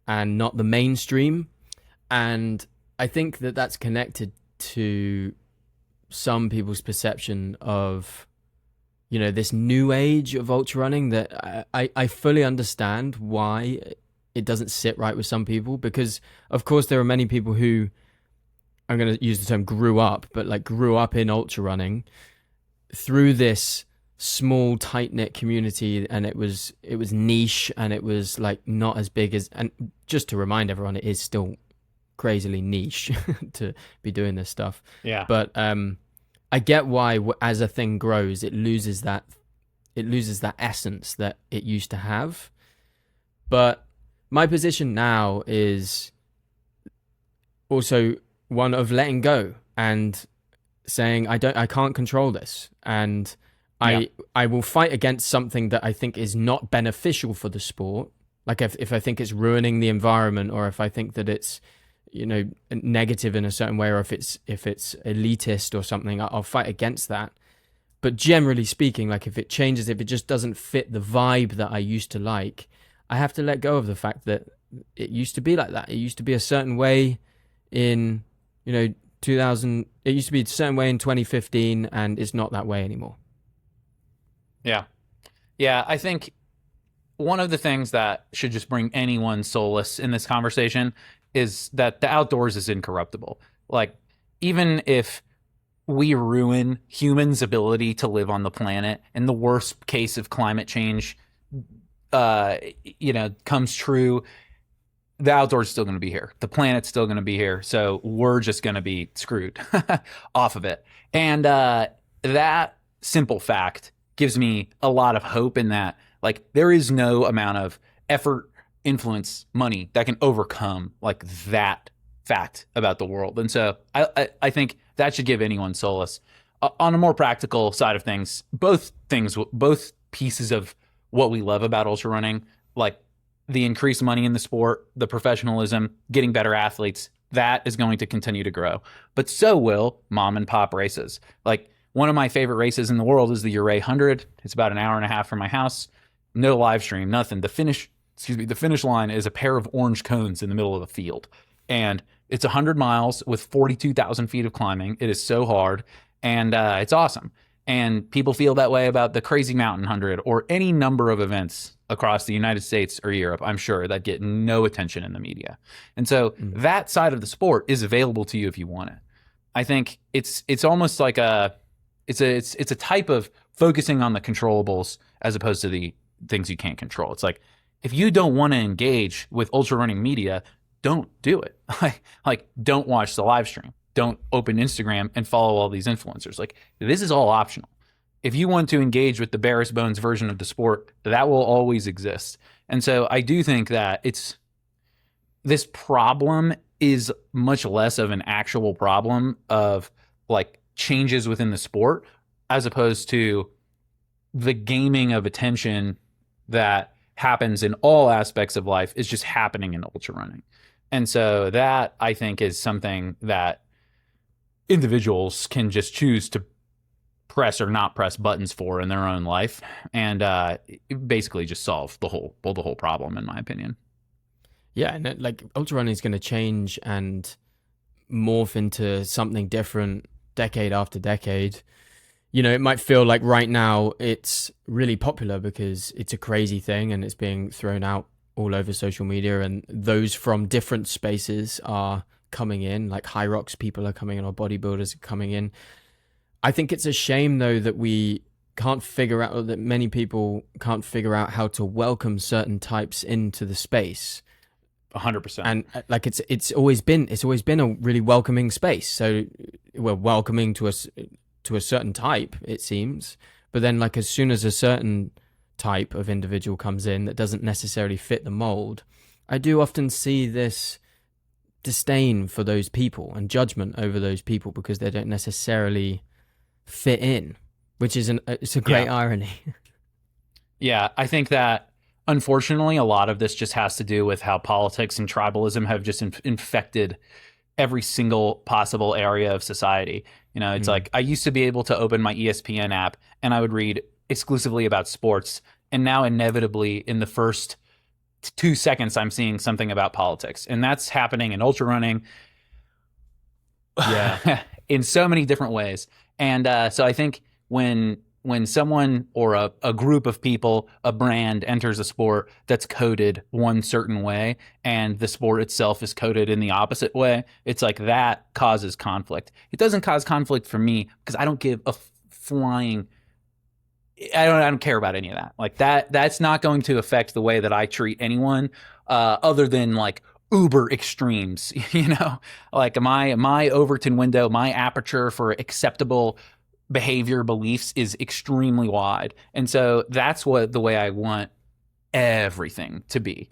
and not the mainstream. And I think that that's connected to some people's perception of, you know, this new age of ultra running that I fully understand why it doesn't sit right with some people, because of course there are many people who, I'm going to use the term grew up in ultra running through this small tight-knit community, and it was niche, and it was like not as big as, and just to remind everyone, it is still crazily niche to be doing this stuff. Yeah. But I get why as a thing grows, it loses that essence that it used to have. But my position now is also one of letting go and saying I can't control this, and I will fight against something that I think is not beneficial for the sport. Like if I think it's ruining the environment, or if I think that it's, you know, negative in a certain way, or if it's elitist or something, I'll fight against that. But generally speaking, like if it changes, if it just doesn't fit the vibe that I used to like, I have to let go of the fact that it used to be like that. It used to be a certain way in, you know, 2000. It used to be a certain way in 2015, and it's not that way anymore. Yeah, I think one of the things that should just bring anyone solace in this conversation is that the outdoors is incorruptible. Like, even if we ruin humans' ability to live on the planet, and the worst case of climate change, comes true, the outdoors is still going to be here. The planet's still going to be here. So we're just going to be screwed off of it. And that simple fact gives me a lot of hope in that, like, there is no amount of effort, influence, money that can overcome like that fact about the world. And so I think that should give anyone solace. On a more practical side of things, both pieces of what we love about ultra running, like the increased money in the sport, the professionalism, getting better athletes, that is going to continue to grow. But so will mom and pop races. Like, one of my favorite races in the world is the Uray 100. It's about an hour and a half from my house. No live stream, nothing. The finish line is a pair of orange cones in the middle of the field. And it's 100 miles with 42,000 feet of climbing. It is so hard, and it's awesome. And people feel that way about the Crazy Mountain 100 or any number of events across the United States or Europe, I'm sure, that get no attention in the media. And so that side of the sport is available to you if you want it. I think it's almost like it's a type of focusing on the controllables as opposed to the things you can't control. It's like, if you don't want to engage with ultra running media, don't do it. Like, don't watch the live stream. Don't open Instagram and follow all these influencers. Like, this is all optional. if you want to engage with the barest bones version of the sport, that will always exist. And so I do think that this problem is much less of an actual problem of like changes within the sport, as opposed to the gaming of attention that happens in all aspects of life is just happening in ultra running. And so that, I think, is something that individuals can just choose to press or not press buttons for in their own life, and basically just solve the whole problem, in my opinion. Yeah, and like ultra running is going to change and morph into something different decade after decade. You know, it might feel like right now it's really popular because it's a crazy thing and it's being thrown out all over social media, and those from different spaces are coming in, like high rocks people are coming in, or bodybuilders are coming in. I think it's a shame though that we can't figure out, or that many people can't figure out how to welcome certain types into the space. 100%. And like it's always been a really welcoming space. So we're welcoming to a certain type, it seems. But then like as soon as a certain type of individual comes in that doesn't necessarily fit the mold, I do often see this disdain for those people and judgment over those people because they don't necessarily fit in, which is it's a great irony. Yeah, I think that unfortunately a lot of this just has to do with how politics and tribalism have just infected every single possible area of society. You know, it's like I used to be able to open my ESPN app and I would read exclusively about sports, and now inevitably in the first 2 seconds I'm seeing something about politics, and that's happening in ultra running in so many different ways. And so I think when someone or a group of people, a brand enters a sport that's coded one certain way and the sport itself is coded in the opposite way, it's like that causes conflict. It doesn't cause conflict for me because I don't give a flying, I don't care about any of that. Like that's not going to affect the way that I treat anyone other than like uber extremes, you know, like my Overton window, my aperture for acceptable behavior beliefs is extremely wide. And so that's the way I want everything to be.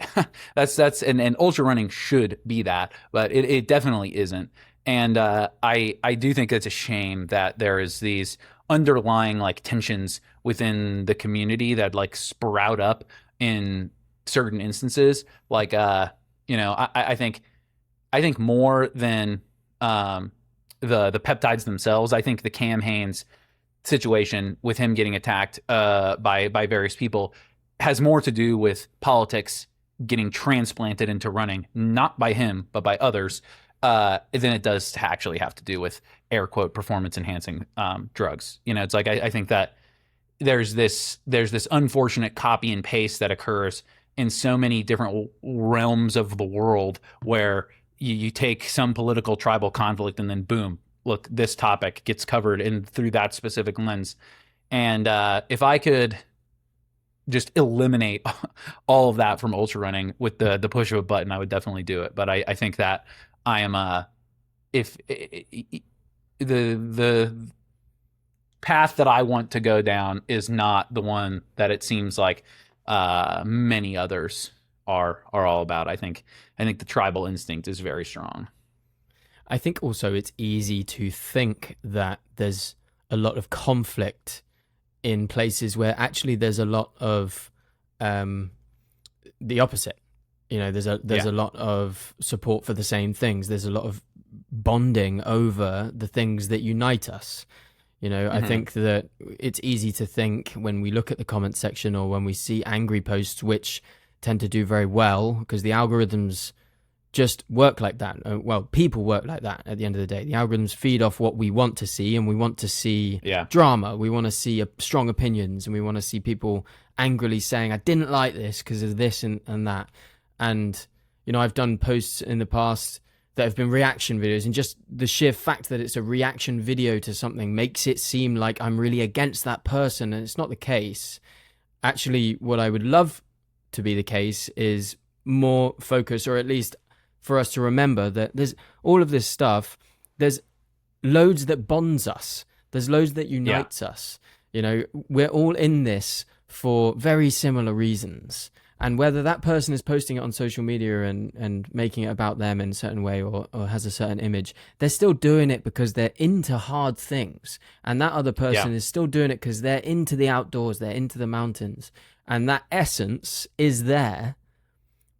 and ultra running should be that, but it definitely isn't. And I do think it's a shame that there is these underlying like tensions within the community that like sprout up in certain instances. Like you know, I think more than the peptides themselves, I think the Cam Hanes situation with him getting attacked by various people has more to do with politics getting transplanted into running, not by him, but by others, than it does to actually have to do with air quote performance enhancing drugs. You know, it's like I think that there's this unfortunate copy and paste that occurs in so many different realms of the world where you take some political tribal conflict and then boom, look, this topic gets covered in through that specific lens. And if I could just eliminate all of that from ultra running with the push of a button, I would definitely do it. But I think that I am if the path that I want to go down is not the one that it seems like many others are all about. I think the tribal instinct is very strong. I think also it's easy to think that there's a lot of conflict in places where actually there's a lot of the opposite. You know, there's a lot of support for the same things. There's a lot of bonding over the things that unite us. You know, I think that it's easy to think when we look at the comment section or when we see angry posts, which tend to do very well because the algorithms just work like that. Well, people work like that at the end of the day. The algorithms feed off what we want to see, and we want to see drama. We want to see strong opinions, and we want to see people angrily saying, I didn't like this because of this and that. And, you know, I've done posts in the past that have been reaction videos, and just the sheer fact that it's a reaction video to something makes it seem like I'm really against that person, and it's not the case. Actually, what I would love to be the case is more focus, or at least for us to remember that there's all of this stuff, there's loads that bonds us, there's loads that unites us. You know, we're all in this for very similar reasons. And whether that person is posting it on social media and making it about them in a certain way, or has a certain image, they're still doing it because they're into hard things. And that other person is still doing it because they're into the outdoors, they're into the mountains. And that essence is there.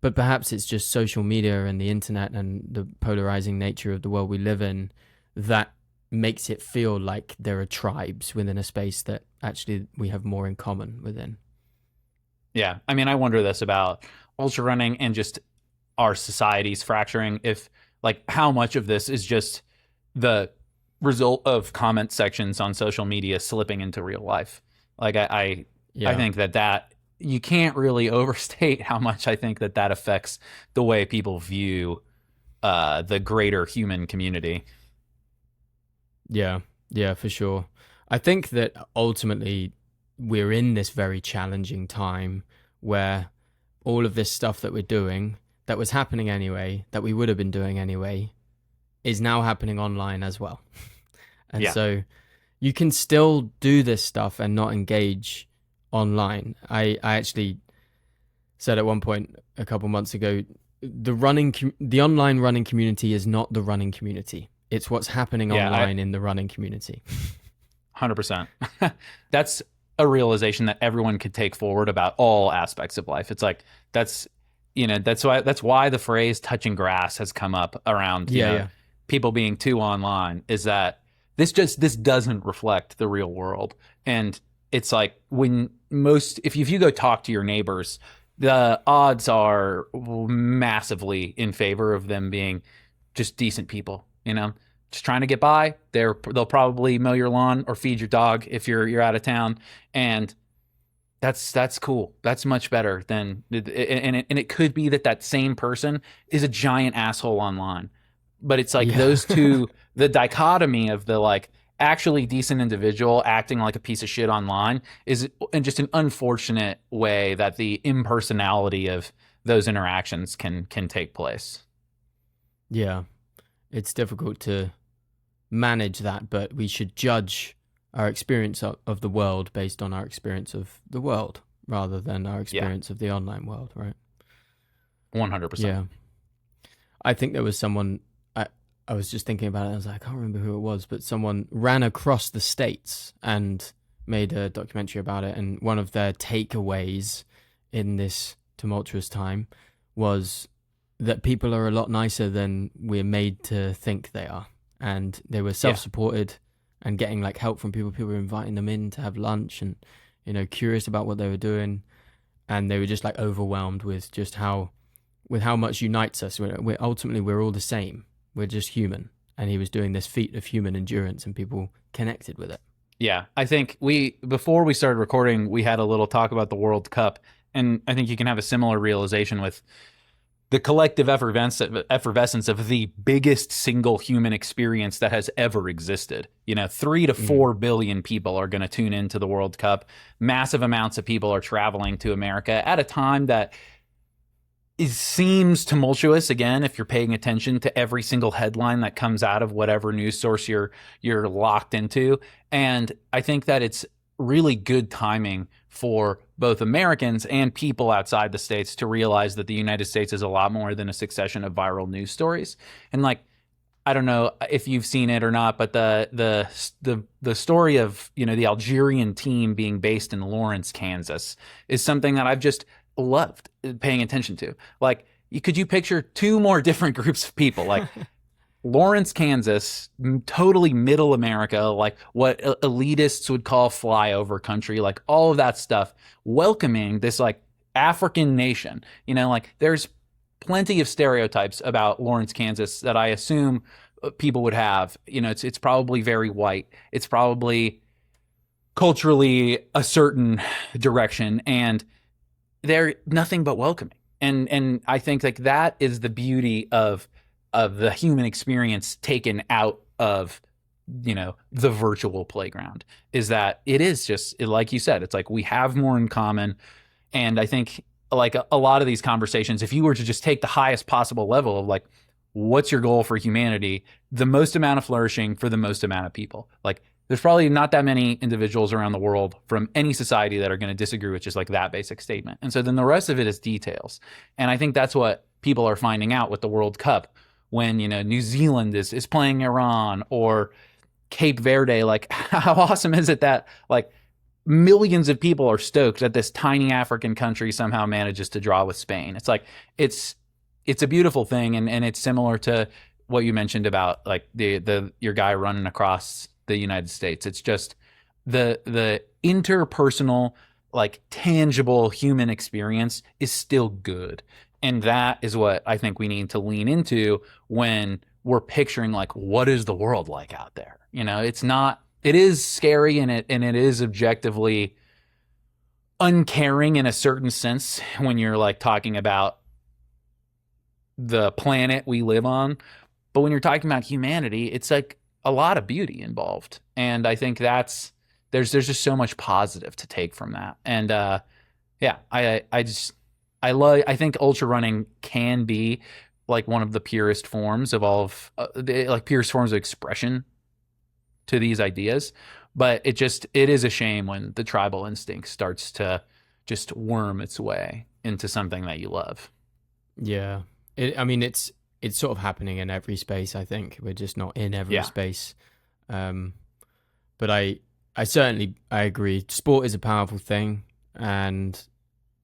But perhaps it's just social media and the internet and the polarizing nature of the world we live in that makes it feel like there are tribes within a space that actually we have more in common within. Yeah. I mean, I wonder this about ultra running and just our society's fracturing, if like how much of this is just the result of comment sections on social media slipping into real life. Like I think that you can't really overstate how much I think that affects the way people view the greater human community. Yeah, for sure. I think that ultimately we're in this very challenging time where all of this stuff that we're doing, that was happening anyway, that we would have been doing anyway, is now happening online as well. And so you can still do this stuff and not engage online. I actually said at one point a couple months ago, the online running community is not the running community. It's what's happening online in the running community. 100%. That's a realization that everyone could take forward about all aspects of life. It's like that's why the phrase touching grass has come up around people being too online, is that this doesn't reflect the real world. And it's like if you go talk to your neighbors, the odds are massively in favor of them being just decent people, just trying to get by. They'll probably mow your lawn or feed your dog if you're out of town, and that's cool. That's much better than and it could be that same person is a giant asshole online, but it's like those two, the dichotomy of the like actually decent individual acting like a piece of shit online is in just an unfortunate way that the impersonality of those interactions can take place. Yeah, it's difficult to manage that, but we should judge our experience of the world based on our experience of the world rather than our experience of the online world, right? 100%. Yeah. I think there was someone, I was just thinking about it, I was like, I can't remember who it was, but someone ran across the States and made a documentary about it, and one of their takeaways in this tumultuous time was that people are a lot nicer than we're made to think they are. And they were self-supported and getting like help from people. People were inviting them in to have lunch and, curious about what they were doing. And they were just like overwhelmed with just how much unites us. Ultimately, we're all the same. We're just human. And he was doing this feat of human endurance and people connected with it. Yeah. I think before we started recording, we had a little talk about the World Cup. And I think you can have a similar realization with the collective effervescence of the biggest single human experience that has ever existed. 3 to 4 billion people are going to tune into the World Cup. Massive amounts of people are traveling to America at a time that seems tumultuous. Again, if you're paying attention to every single headline that comes out of whatever news source you're locked into. And I think that it's really good timing for both Americans and people outside the States to realize that the United States is a lot more than a succession of viral news stories. And like, I don't know if you've seen it or not, but the story of, the Algerian team being based in Lawrence, Kansas is something that I've just loved paying attention to. Like, could you picture two more different groups of people? Like Lawrence, Kansas, totally middle America, like what elitists would call flyover country, like all of that stuff, welcoming this like African nation. Like there's plenty of stereotypes about Lawrence, Kansas that I assume people would have. It's probably very white. It's probably culturally a certain direction, and they're nothing but welcoming. And I think like that is the beauty of the human experience taken out of, the virtual playground, is that it is just, like you said, it's like we have more in common. And I think like a lot of these conversations, if you were to just take the highest possible level of like, what's your goal for humanity? The most amount of flourishing for the most amount of people. Like there's probably not that many individuals around the world from any society that are going to disagree with just like that basic statement. And so then the rest of it is details. And I think that's what people are finding out with the World Cup when, New Zealand is playing Iran, or Cape Verde. Like, how awesome is it that like millions of people are stoked that this tiny African country somehow manages to draw with Spain? It's like, it's a beautiful thing. And it's similar to what you mentioned about like your guy running across the United States. It's just the interpersonal, like tangible human experience is still good. And that is what I think we need to lean into when we're picturing like, what is the world like out there? It is scary, and it is objectively uncaring in a certain sense when you're like talking about the planet we live on. But when you're talking about humanity, it's like a lot of beauty involved. And I think there's just so much positive to take from that. And I think ultra running can be like one of the purest forms of purest forms of expression to these ideas. But it is a shame when the tribal instinct starts to just worm its way into something that you love. Yeah. It's sort of happening in every space. I think we're just not in every space. But I certainly agree. Sport is a powerful thing, and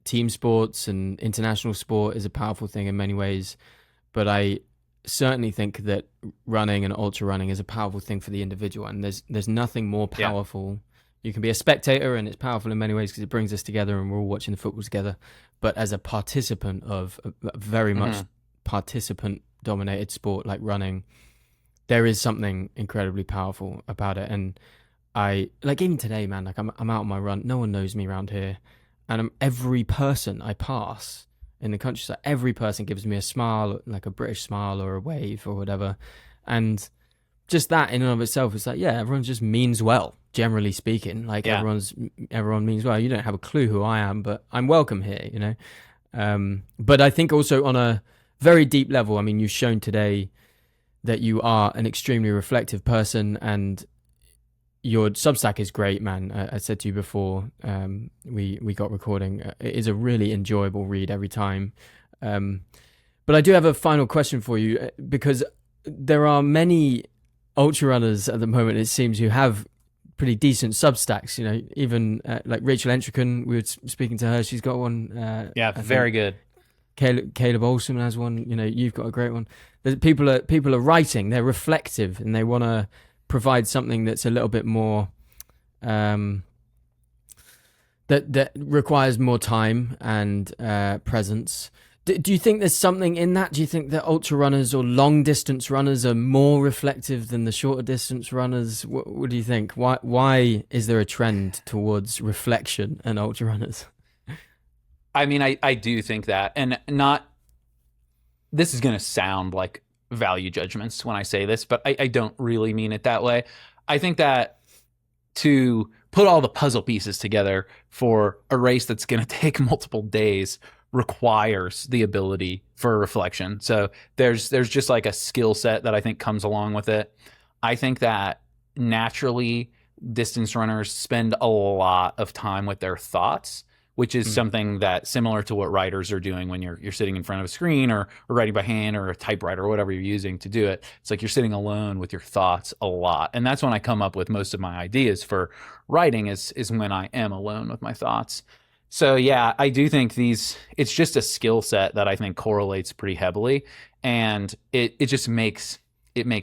team sports and international sport is a powerful thing in many ways. But I certainly think that running and ultra running is a powerful thing for the individual, and there's nothing more powerful. Yeah. You can be a spectator, and it's powerful in many ways because it brings us together and we're all watching the football together. But as a participant of a very much participant dominated sport like running, there is something incredibly powerful about it. And I like, even today, man, like I'm out on my run, no one knows me around here, and every person I pass in the countryside, every person gives me a smile, like a British smile or a wave or whatever. And just that in and of itself, it's like, everyone just means well, generally speaking. Like everyone means well. You don't have a clue who I am, but I'm welcome here, But I think also on a very deep level, I mean, you've shown today that you are an extremely reflective person, and your Substack is great, man. I said to you before we got recording, it is a really enjoyable read every time. But I do have a final question for you, because there are many ultra runners at the moment, it seems, who have pretty decent Substacks. Even like Rachel Entrican, we were speaking to her. She's got one. Very good. Caleb Olson has one. You've got a great one. People are writing. They're reflective, and they want to provide something that's a little bit more that requires more time and presence. Do you think there's something in that? Do you think that ultra runners or long distance runners are more reflective than the shorter distance runners? What do you think? Why is there a trend towards reflection and ultra runners? I mean, I do think that, and this is going to sound like value judgments when I say this, but I don't really mean it that way. I think that to put all the puzzle pieces together for a race that's going to take multiple days requires the ability for reflection. So there's just like a skill set that I think comes along with it. I think that naturally distance runners spend a lot of time with their thoughts, which is something that similar to what writers are doing when you're sitting in front of a screen or writing by hand or a typewriter or whatever you're using to do it. It's like you're sitting alone with your thoughts a lot. And that's when I come up with most of my ideas for writing is when I am alone with my thoughts. So yeah, I do think it's just a skill set that I think correlates pretty heavily, and it just makes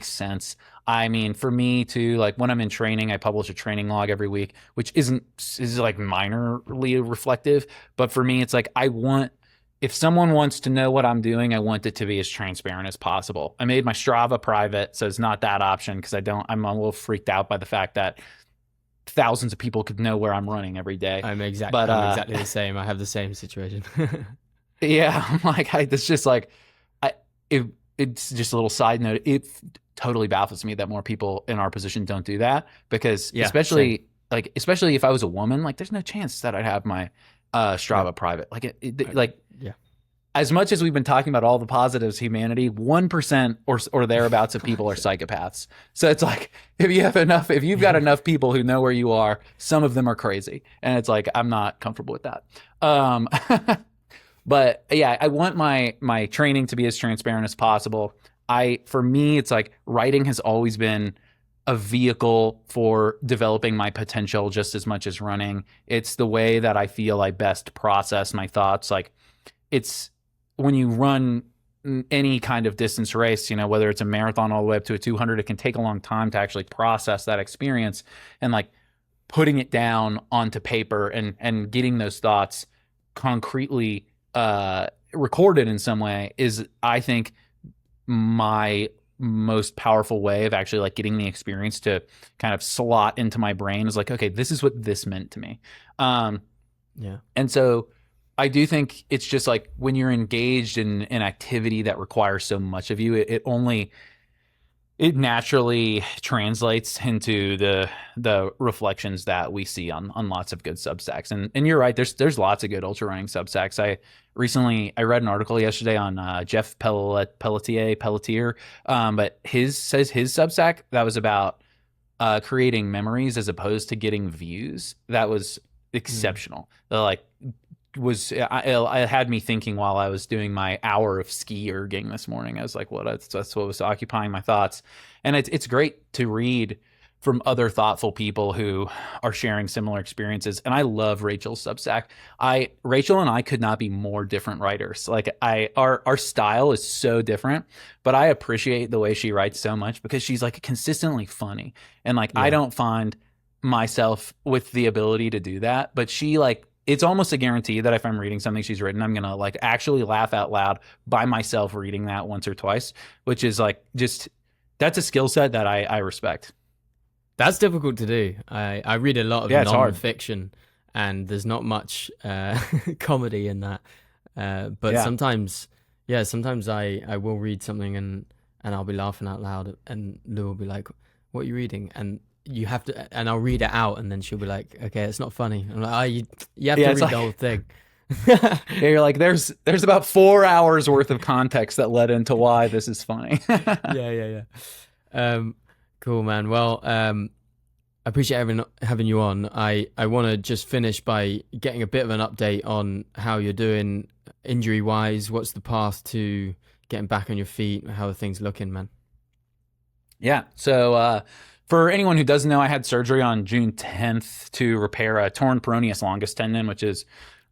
sense. I mean, for me too, like when I'm in training, I publish a training log every week, which is like minorly reflective. But for me, it's like if someone wants to know what I'm doing, I want it to be as transparent as possible. I made my Strava private, so it's not that option because I'm a little freaked out by the fact that thousands of people could know where I'm running every day. I'm exactly the same. I have the same situation. Yeah, I'm like, it's just like, it's just a little side note. It totally baffles me that more people in our position don't do that, because especially if I was a woman, like there's no chance that I'd have my Strava private. as much as we've been talking about all the positives of humanity, 1% or thereabouts of people are psychopaths. So it's like, if you've got enough people who know where you are, some of them are crazy. And it's like, I'm not comfortable with that. But yeah, I want my training to be as transparent as possible. For me, it's like writing has always been a vehicle for developing my potential just as much as running. It's the way that I feel I best process my thoughts. Like, it's when you run any kind of distance race, whether it's a marathon all the way up to a 200, it can take a long time to actually process that experience, and like putting it down onto paper and getting those thoughts concretely recorded in some way is, I think, my most powerful way of actually like getting the experience to kind of slot into my brain is like, okay, this is what this meant to me. Yeah. And so I do think it's just like when you're engaged in an activity that requires so much of you, it naturally translates into the reflections that we see on lots of good Substacks. And you're right, there's lots of good ultra running Substacks. I read an article yesterday on Jeff Pelletier, but his Substack that was about creating memories as opposed to getting views. That was exceptional. It had me thinking while I was doing my hour of ski erging this morning. I was like, that's what was occupying my thoughts. And it's great to read from other thoughtful people who are sharing similar experiences. And I love Rachel's Substack. Rachel and I could not be more different writers. Like our style is so different, but I appreciate the way she writes so much because she's like consistently funny. And like, I don't find myself with the ability to do that, but she like, it's almost a guarantee that if I'm reading something she's written, I'm going to like actually laugh out loud by myself reading that once or twice, which is like, that's a skill set that I respect. That's difficult to do. I read a lot of non-fiction, and there's not much comedy in that. But sometimes I will read something and I'll be laughing out loud, and Lou will be like, "What are you reading?" And you have to, and I'll read it out, and then she'll be like, "Okay, it's not funny." I'm like, you have to read the whole thing." You're like, there's about 4 hours worth of context that led into why this is funny. Yeah. Cool, man. Well, I appreciate having you on. I want to just finish by getting a bit of an update on how you're doing injury wise. What's the path to getting back on your feet? How are things looking, man? Yeah. So, for anyone who doesn't know, I had surgery on June 10th to repair a torn peroneus longus tendon, which is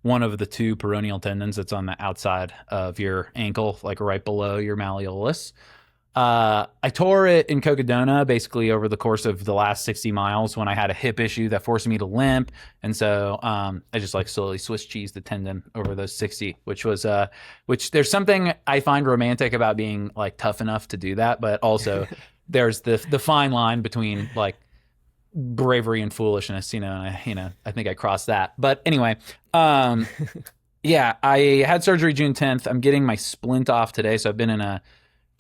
one of the two peroneal tendons that's on the outside of your ankle, like right below your malleolus. I tore it in Cocodona basically over the course of the last 60 miles when I had a hip issue that forced me to limp. And so I just like slowly Swiss cheese the tendon over those 60, which there's something I find romantic about being like tough enough to do that, but also there's the fine line between like bravery and foolishness, and I think I crossed that. But anyway, yeah, I had surgery June 10th. I'm getting my splint off today. So I've been in a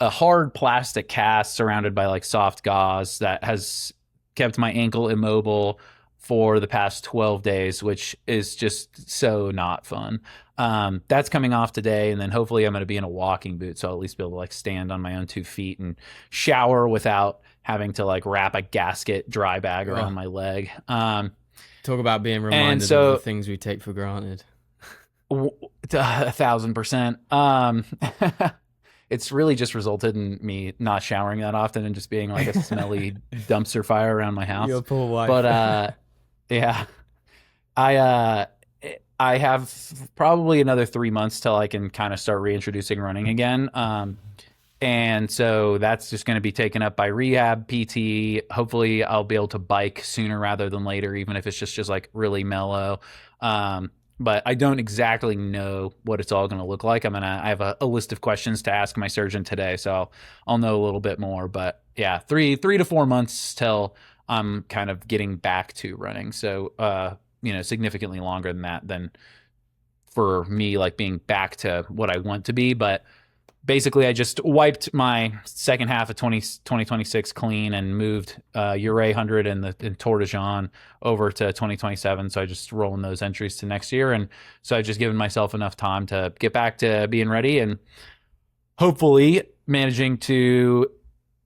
hard plastic cast surrounded by like soft gauze that has kept my ankle immobile for the past 12 days, which is just so not fun. That's coming off today, and then hopefully I'm going to be in a walking boot, so I'll at least be able to like stand on my own 2 feet and shower without having to like wrap a gasket dry bag around my leg. Talk about being reminded of the things we take for granted. 1,000%. It's really just resulted in me not showering that often and just being like a smelly dumpster fire around my house. Your poor wife. But yeah, I have probably another 3 months till I can kind of start reintroducing running again. And so that's just going to be taken up by rehab, PT. Hopefully I'll be able to bike sooner rather than later, even if it's just like really mellow. But I don't exactly know what it's all going to look like. I have a list of questions to ask my surgeon today, so I'll know a little bit more. But yeah, 3 to 4 months till I'm kind of getting back to running. So, significantly longer than that, than for me, like being back to what I want to be. But basically I just wiped my second half of 2026 clean and moved Uray 100 and the Tour de Jean over to 2027. So I just rolling those entries to next year. And so I've just given myself enough time to get back to being ready and hopefully managing to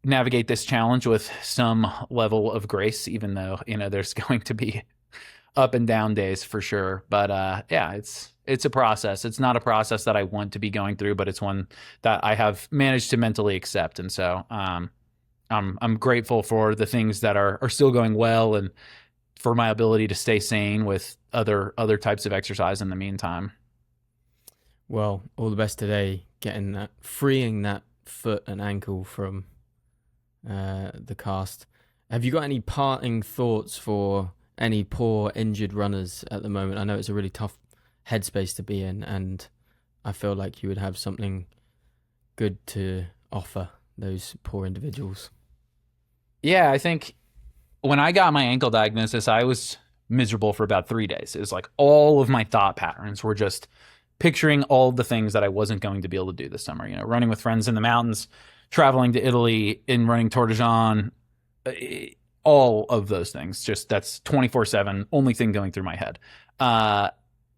navigate this challenge with some level of grace, even though, there's going to be up and down days for sure. But yeah, it's a process. It's not a process that I want to be going through, but it's one that I have managed to mentally accept. And so I'm grateful for the things that are still going well, and for my ability to stay sane with other types of exercise in the meantime. Well, all the best today, freeing that foot and ankle from the cast. Have you got any parting thoughts for any poor injured runners at the moment? I know it's a really tough headspace to be in, and I feel like you would have something good to offer those poor individuals. Yeah, I think when I got my ankle diagnosis, I was miserable for about 3 days. It was like all of my thought patterns were just picturing all the things that I wasn't going to be able to do this summer. Running with friends in the mountains, traveling to Italy, and running Tour de Jean, all of those things. Just that's 24/7, only thing going through my head.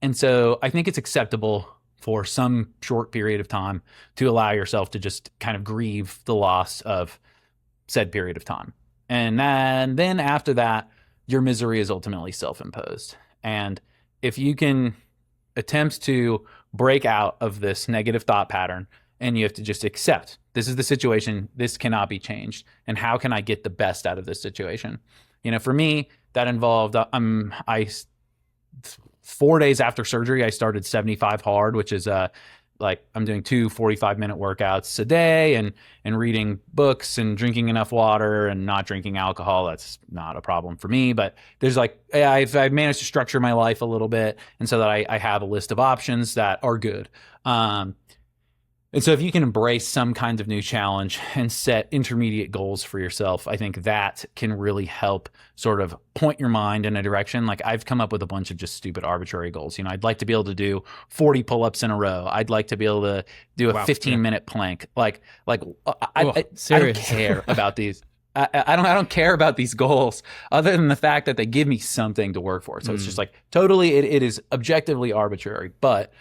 And so I think it's acceptable for some short period of time to allow yourself to just kind of grieve the loss of said period of time. And then after that, your misery is ultimately self-imposed. And if you can attempt to break out of this negative thought pattern, and you have to just accept this is the situation, this cannot be changed, and how can I get the best out of this situation? For me, that involved 4 days after surgery, I started 75 hard, which is like I'm doing 2 45-minute workouts a day, and reading books and drinking enough water and not drinking alcohol. That's not a problem for me, but there's I've managed to structure my life a little bit, and so that I have a list of options that are good. And so if you can embrace some kind of new challenge and set intermediate goals for yourself, I think that can really help sort of point your mind in a direction. Like I've come up with a bunch of just stupid arbitrary goals. I'd like to be able to do 40 pull-ups in a row. I'd like to be able to do a 15-minute plank. I don't care about these. I don't care about these goals other than the fact that they give me something to work for. So it's just like totally, it is objectively arbitrary, but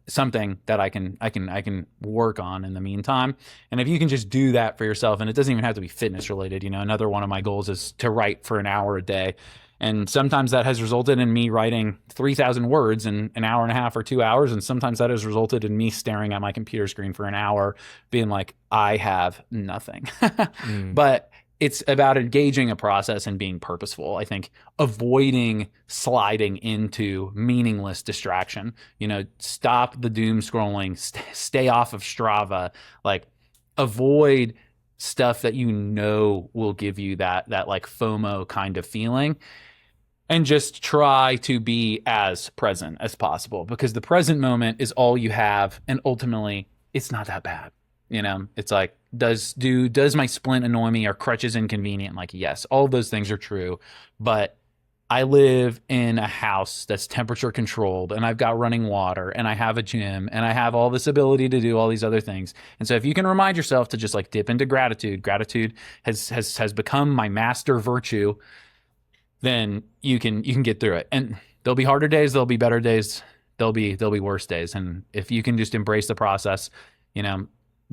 something that I can work on in the meantime. And if you can just do that for yourself, and it doesn't even have to be fitness related. Another one of my goals is to write for an hour a day. And sometimes that has resulted in me writing 3,000 words in an hour and a half or 2 hours. And sometimes that has resulted in me staring at my computer screen for an hour being like, I have nothing. But it's about engaging a process and being purposeful. I think avoiding sliding into meaningless distraction. Stop the doom scrolling, stay off of Strava, avoid stuff that will give you that like FOMO kind of feeling, and just try to be as present as possible, because the present moment is all you have, and ultimately it's not that bad. It's like, does my splint annoy me? Are crutches inconvenient? Yes, all of those things are true, but I live in a house that's temperature controlled, and I've got running water, and I have a gym, and I have all this ability to do all these other things. And so if you can remind yourself to just dip into gratitude has become my master virtue, then you can get through it. And there'll be harder days, there'll be better days, there'll be worse days. And if you can just embrace the process,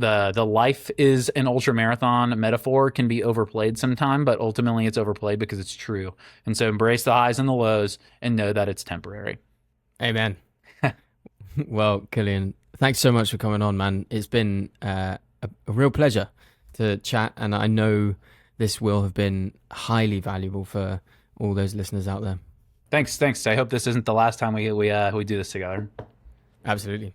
the life is an ultra marathon metaphor can be overplayed sometime, but ultimately it's overplayed because it's true. And so embrace the highs and the lows and know that it's temporary. Amen. Well, Kilian, thanks so much for coming on, man. It's been a real pleasure to chat, and I know this will have been highly valuable for all those listeners out there. Thanks. I hope this isn't the last time we do this together. Absolutely.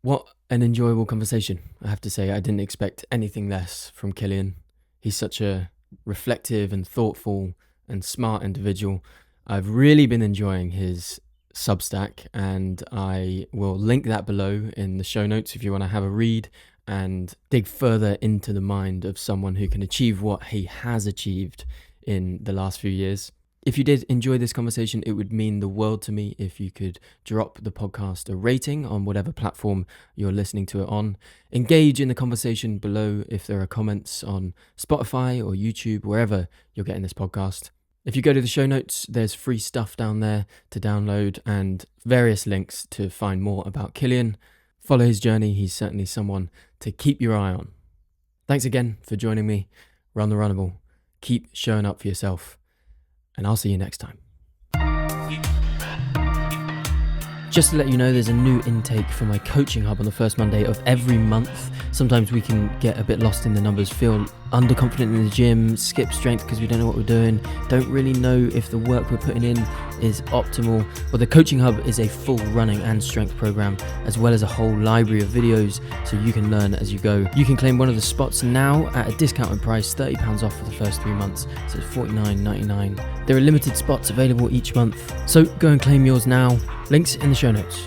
What an enjoyable conversation. I have to say, I didn't expect anything less from Kilian. He's such a reflective and thoughtful and smart individual. I've really been enjoying his Substack, and I will link that below in the show notes if you want to have a read and dig further into the mind of someone who can achieve what he has achieved in the last few years. If you did enjoy this conversation, it would mean the world to me if you could drop the podcast a rating on whatever platform you're listening to it on. Engage in the conversation below if there are comments on Spotify or YouTube, wherever you're getting this podcast. If you go to the show notes, there's free stuff down there to download and various links to find more about Kilian. Follow his journey. He's certainly someone to keep your eye on. Thanks again for joining me. Run the Runnable. Keep showing up for yourself. And I'll see you next time. Just to let you know, there's a new intake for my coaching hub on the first Monday of every month. Sometimes we can get a bit lost in the numbers, feel underconfident in the gym, skip strength because we don't know what we're doing, don't really know if the work we're putting in is optimal. Well, the coaching hub is a full running and strength program, as well as a whole library of videos so you can learn as you go. You can claim one of the spots now at a discounted price, £30 off for the first 3 months, so it's $49.99. There are limited spots available each month, so go and claim yours now. Links in the show notes.